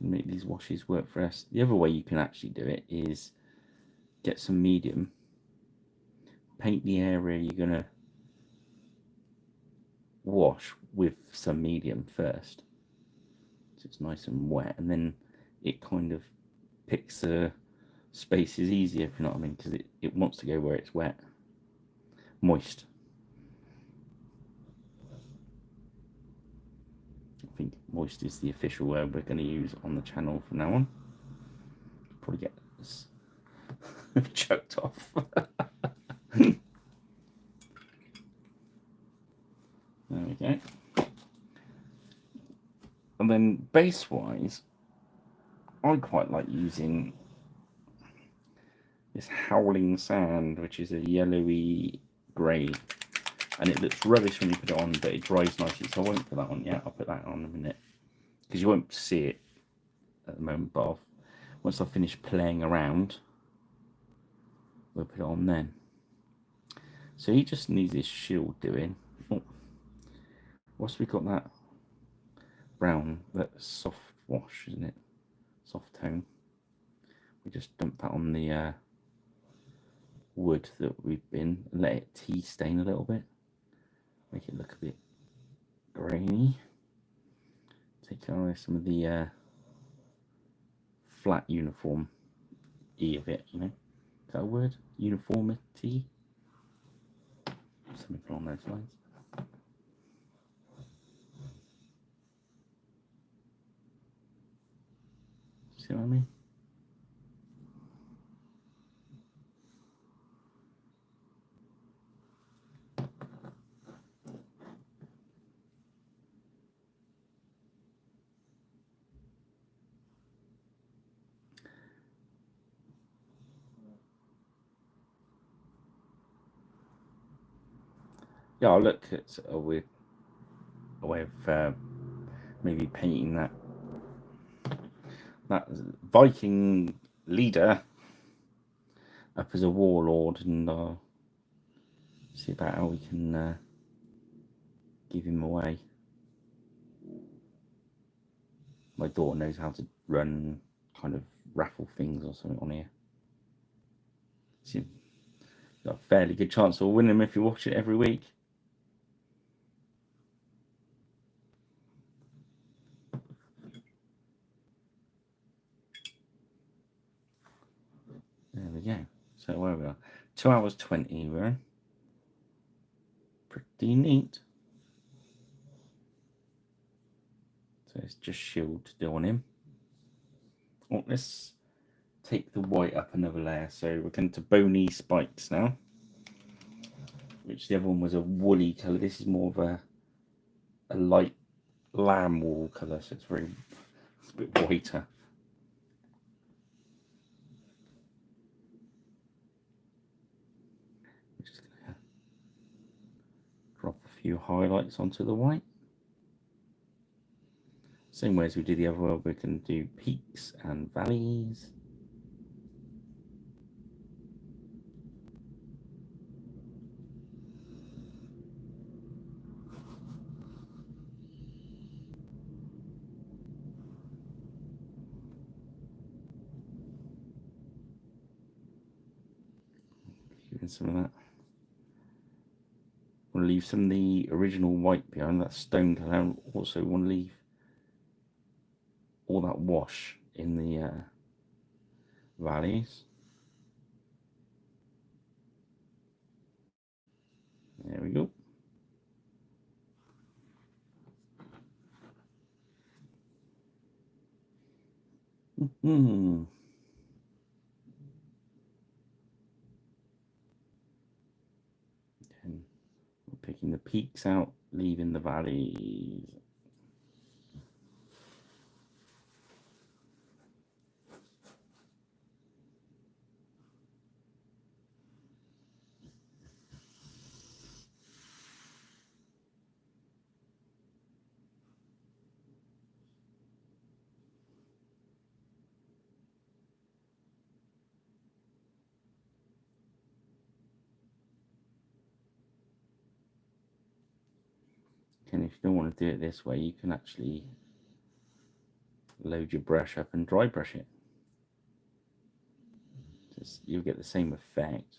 A: And make these washes work for us. The other way you can actually do it is get some medium, paint the area you're going to wash with some medium first, so it's nice and wet, and then it kind of picks the spaces easier, if you know what I mean, because it wants to go where it's wet, moist. I think moist is the official word we're going to use on the channel from now on. Probably get this choked off. There we go. And then base wise, I quite like using this Howling Sand, which is a yellowy grey, and it looks rubbish when you put it on, but it dries nicely, so I won't put that on yet. I'll put that on in a minute, because you won't see it at the moment, but once I finish playing around, we'll put it on then. So he just needs his shield doing. Oh, whilst we got that brown, that soft wash, isn't it? Soft tone. We just dump that on the wood that we've been, and let it tea stain a little bit, make it look a bit grainy. Take away some of the flat uniform of it, you know. Is that a word? Uniformity? Something along those lines. See what I mean? Yeah, I'll look at a way of maybe painting that Viking leader up as a warlord, and see about how we can give him away. My daughter knows how to run kind of raffle things or something on here. So you've got a fairly good chance of winning him if you watch it every week. There we go. So where we are, 2 hours 20 we're in. Pretty neat. So it's just shield to do on him. Oh, let's take the white up another layer. So we're going to bony spikes now, which the other one was a woolly colour. This is more of a light lamb wool colour, so it's a bit whiter. I'm just going to drop a few highlights onto the white. Same way as we did the other one, we can do peaks and valleys. Even some of that. Want to leave some of the original white behind, that stone colour. Also want to leave all that wash in the valleys. There we go. And we're picking the peaks out, leaving the valleys. And if you don't want to do it this way, you can actually load your brush up and dry brush it. You'll get the same effect.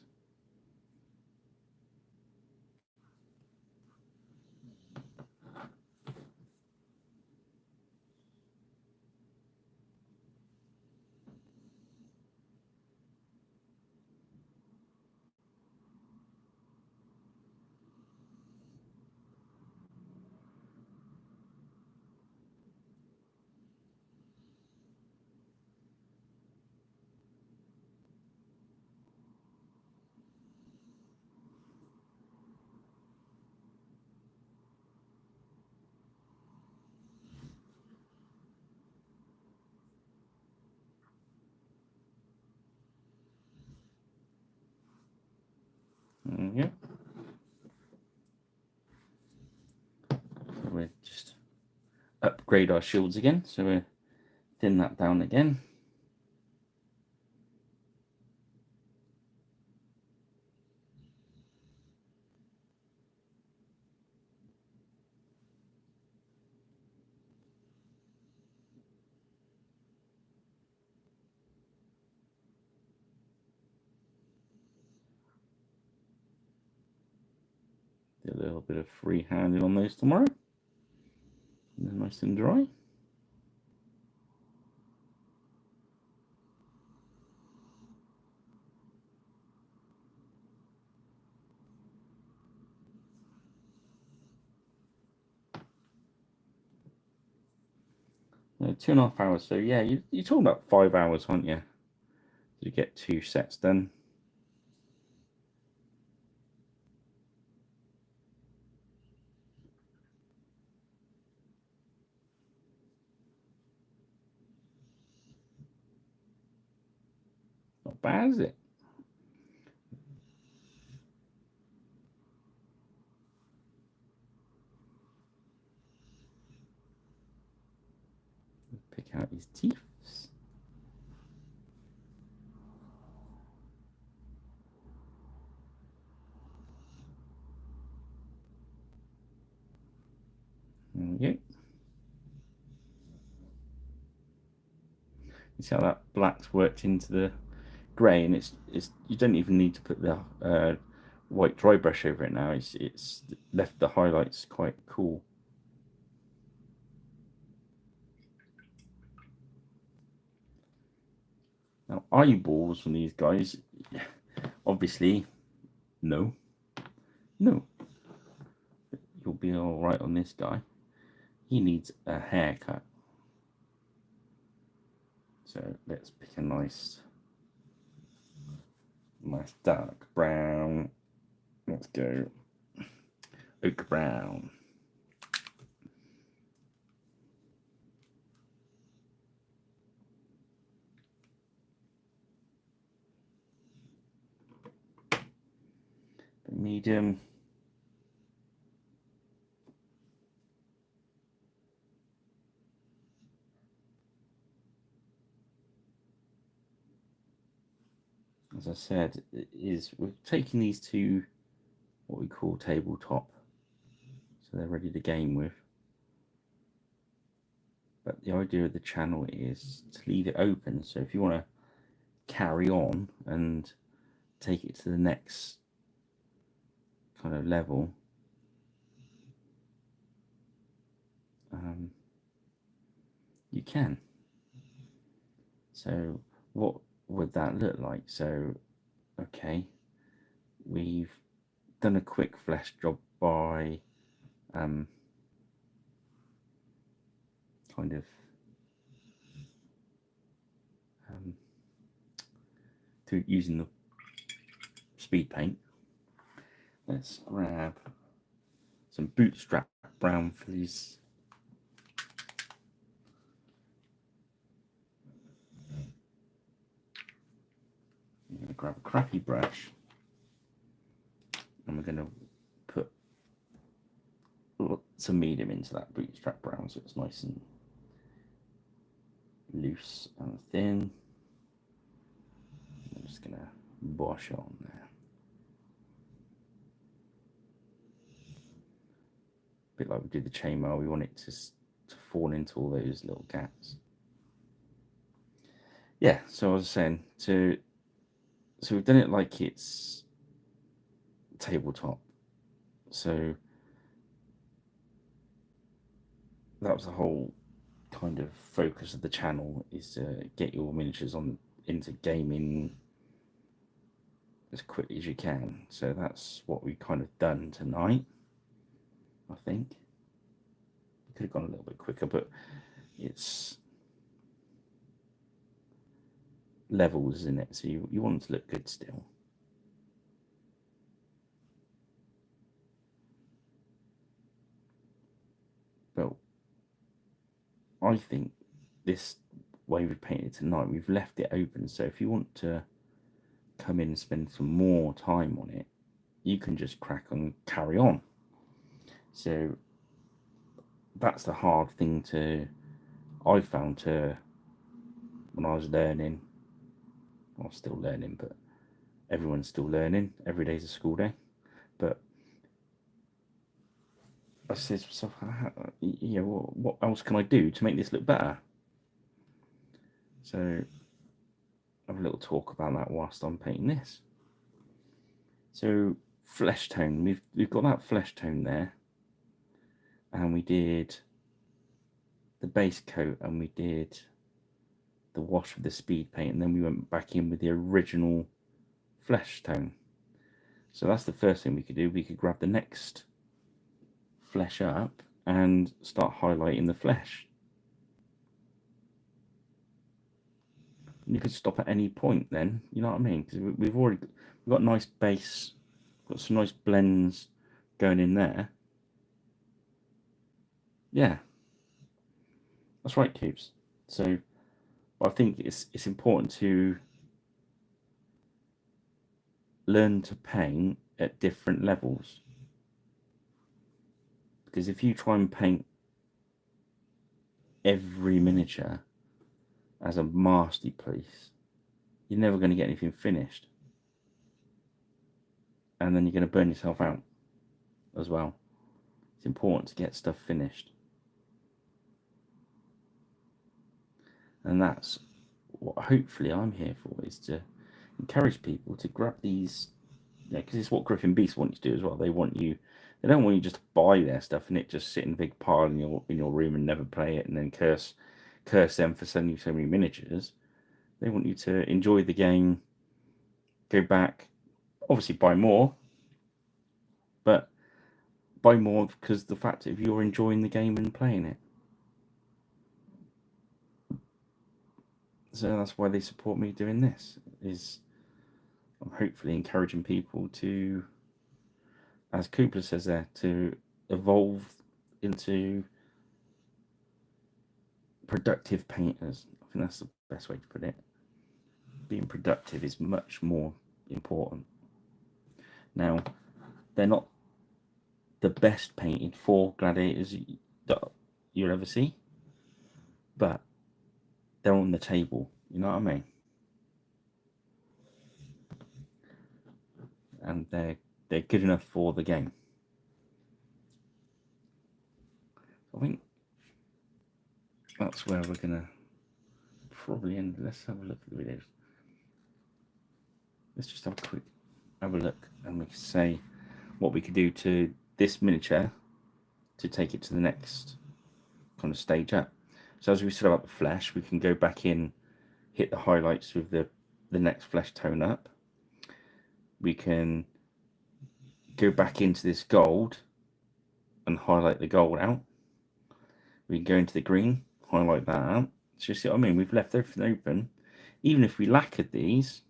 A: Yeah. So we'll just upgrade our shields again. So we'll thin that down again. Do a little bit of freehanding on those tomorrow. And they're nice and dry. No, 2.5 hours. So yeah, you're talking about 5 hours, aren't you? To get 2 sets done. Not bad, is it? Pick out his teeth. There we go. You see how that black's worked into the grey, and it's you don't even need to put the white dry brush over it now. It's left the highlights quite cool. Now eyeballs from these guys, obviously, no, you'll be all right on this guy. he needs a haircut. So let's pick a nice dark brown. Let's go oak brown. Medium. As I said, we're taking these to what we call tabletop, so they're ready to game with. But the idea of the channel is to leave it open, so if you want to carry on and take it to the next kind of level, you can. So what would that look like? So okay, we've done a quick flesh job by kind of through using the speed paint. Let's grab some bootstrap brown for these. I'm going to grab a crappy brush and we're going to put some medium into that bootstrap brown so it's nice and loose and thin. I'm just going to wash it on there. A bit like we did the chainmail, we want it to fall into all those little gaps. Yeah, so I was saying, so we've done it like it's tabletop. So that was the whole kind of focus of the channel, is to get your miniatures into gaming as quickly as you can. So that's what we've kind of done tonight, I think. We could have gone a little bit quicker, but it's levels, isn't it? So you want it to look good still. But I think this way we've painted tonight, we've left it open, so if you want to come in and spend some more time on it, you can just crack on and carry on. So that's the hard thing I found when I was learning. I'm still learning, but everyone's still learning. Every day's a school day. But I said to myself, yeah, what else can I do to make this look better? So I have a little talk about that whilst I'm painting this. So flesh tone, we've got that flesh tone there, and we did the base coat and we did the wash with the speed paint, and then we went back in with the original flesh tone. So that's the first thing we could do. We could grab the next flesh up and start highlighting the flesh. And you could stop at any point then, you know what I mean? Because we've got a nice base, got some nice blends going in there. Yeah, that's right, Cubes. So I think it's important to learn to paint at different levels, because if you try and paint every miniature as a masterpiece, you're never going to get anything finished, and then you're going to burn yourself out as well. It's important to get stuff finished, and that's what hopefully I'm here for, is to encourage people to grab these, because it's what Griffin Beast want you to do as well. They don't want you just to buy their stuff and it just sit in a big pile in your room and never play it, and then curse them for sending you so many miniatures. They want you to enjoy the game, go back, obviously buy more, but buy more because the fact if you're enjoying the game and playing it. So that's why they support me doing this. Is I'm hopefully encouraging people to, as Cooper says there, to evolve into productive painters. I think that's the best way to put it. Being productive is much more important. Now, they're not the best painted for gladiators that you'll ever see, but they're on the table. You know what I mean? And they're good enough for the game. I think that's where we're gonna probably end. Let's have a look at the videos. Let's just have a look, and we can say what we could do to this miniature to take it to the next kind of stage up. So as we said about the flesh, we can go back in, hit the highlights with the next flesh tone up. We can go back into this gold and highlight the gold out. We can go into the green, highlight that out. So you see what I mean? We've left everything open. Even if we lacquered these,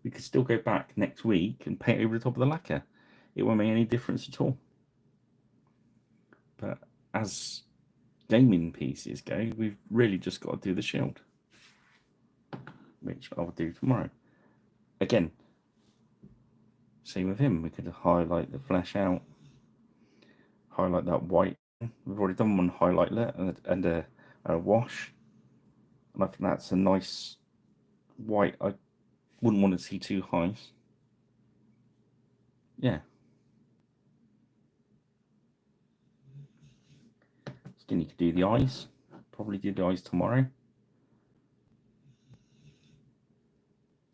A: we could still go back next week and paint over the top of the lacquer. It won't make any difference at all. But as gaming pieces go, we've really just got to do the shield, which I'll do tomorrow. Again, same with him. We could highlight the flesh out, highlight that white. We've already done one highlighter and a wash, and I think that's a nice white. I wouldn't want to see too high. Yeah. Again, you could do the eyes. Probably do the eyes tomorrow.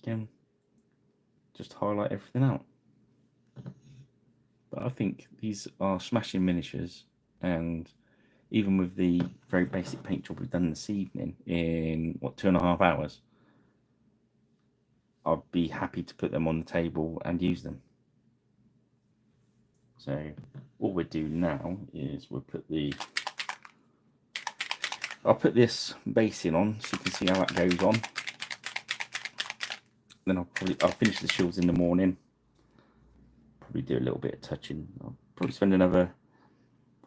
A: Again, just highlight everything out. But I think these are smashing miniatures, and even with the very basic paint job we've done this evening in, what, 2.5 hours, I'd be happy to put them on the table and use them. So all we'll do now is we'll put I'll put this basing on so you can see how that goes on. Then I'll finish the shields in the morning. Probably do a little bit of touching. I'll probably spend another,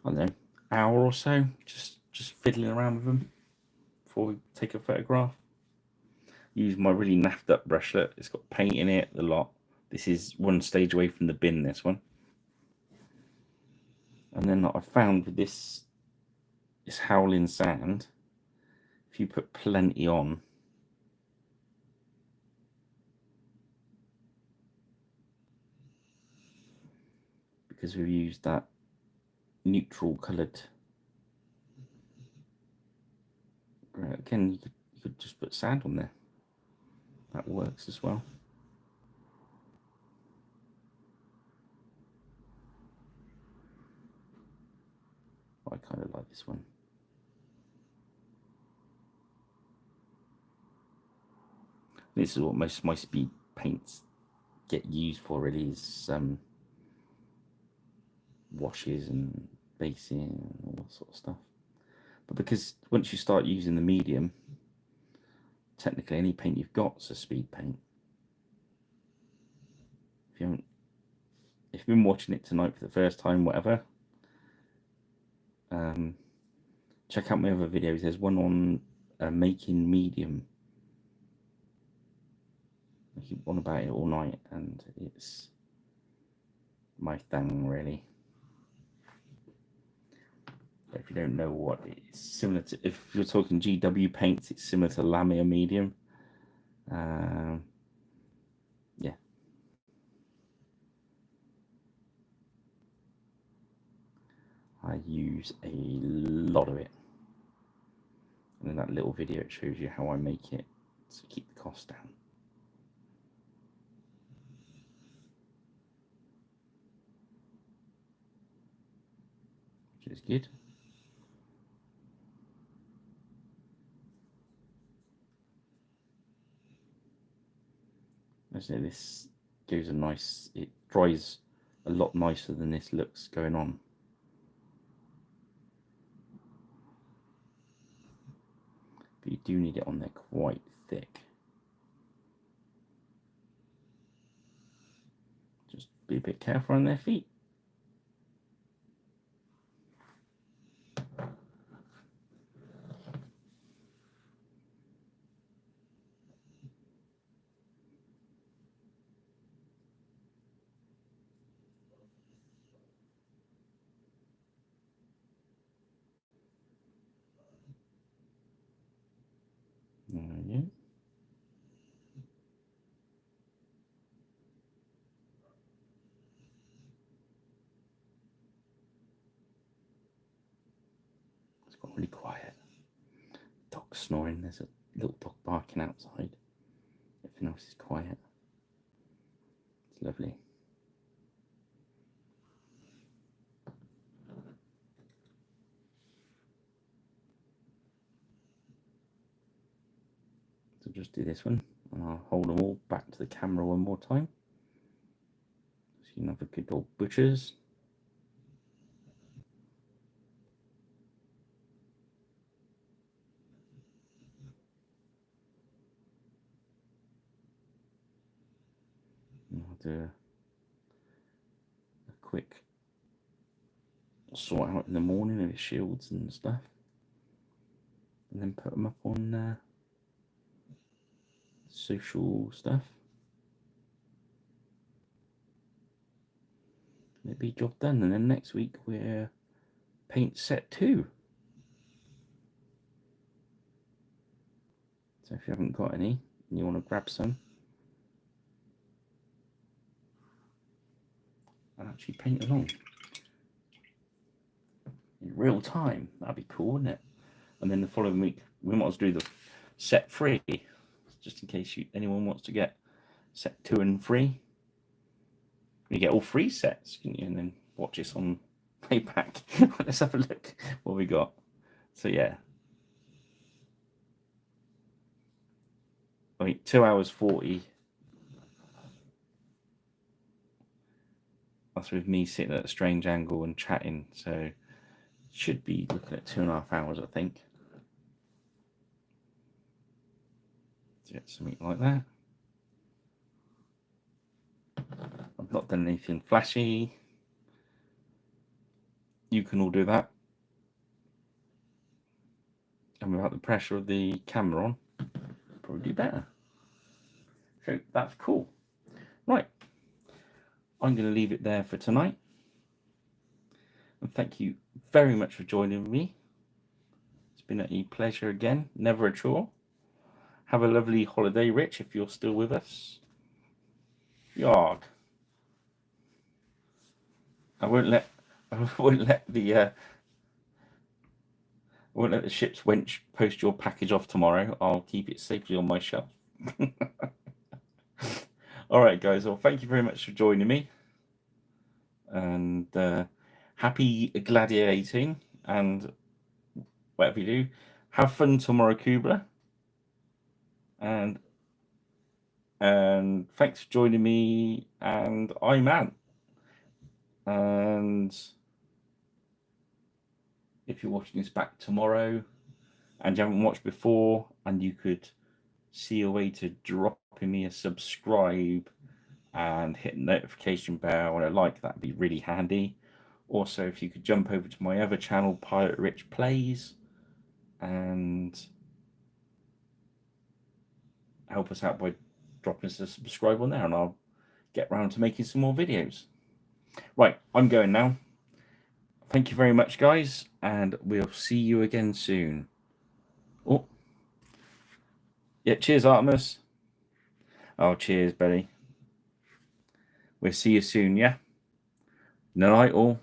A: I don't know, hour or so just fiddling around with them before we take a photograph. Use my really naffed up brushlet. It's got paint in it, the lot. This is one stage away from the bin, this one. And then I found with this howling sand, if you put plenty on, because we've used that neutral coloured, again, you could just put sand on there. That works as well. I kind of like this one. This is what most of my speed paints get used for, really, is washes and basing and all that sort of stuff. But because once you start using the medium, technically any paint you've got is a speed paint. If you've been watching it tonight for the first time, whatever, check out my other videos. There's one on making medium. I keep on about it all night, and it's my thing, really. But if you don't know what it's similar to, if you're talking GW paints, it's similar to Lamia medium. Yeah. I use a lot of it. And in that little video, it shows you how I make it to keep the cost down. Which is good. As I say, this gives a nice, it dries a lot nicer than this looks going on. But you do need it on there quite thick. Just be a bit careful on their feet. Yeah. It's got really quiet. Dog snoring. There's a little dog barking outside. Everything else is quiet. It's lovely. So just do this one, and I'll hold them all back to the camera one more time. So you can have a good old butchers. And I'll do a quick sort out in the morning of his shields and stuff, and then put them up on social stuff. Maybe job done, and then next week we're paint set 2. So if you haven't got any and you want to grab some and actually paint along in real time, that'd be cool, wouldn't it? And then the following week we might as well do the set 3, just in case anyone wants to get set 2 and 3. You get all 3 sets, can you? And then watch this on playback. Let's have a look what we got. So yeah, I mean 2 hours 40. That's with me sitting at a strange angle and chatting. So should be looking at 2.5 hours, I think. To get something like that. I've not done anything flashy. You can all do that. And without the pressure of the camera on, probably do better. So that's cool. Right. I'm going to leave it there for tonight. And thank you very much for joining me. It's been a pleasure again. Never a chore. Have a lovely holiday, Rich, if you're still with us. Yarg. I won't let the ship's wench post your package off tomorrow. I'll keep it safely on my shelf. All right, guys. Well, thank you very much for joining me. And happy gladiating, and whatever you do, have fun tomorrow, Kubla. And thanks for joining me. And I'm Ant. And if you're watching this back tomorrow and you haven't watched before, and you could see a way to dropping me a subscribe and hit the notification bell and a like, that'd be really handy. Also, if you could jump over to my other channel, Pirate Rich Plays, and help us out by dropping us a subscribe on there, and I'll get round to making some more videos. Right, I'm going now. Thank you very much, guys, and we'll see you again soon. Oh, yeah, cheers, Artemis. Oh, cheers, Betty. We'll see you soon, yeah? Night all.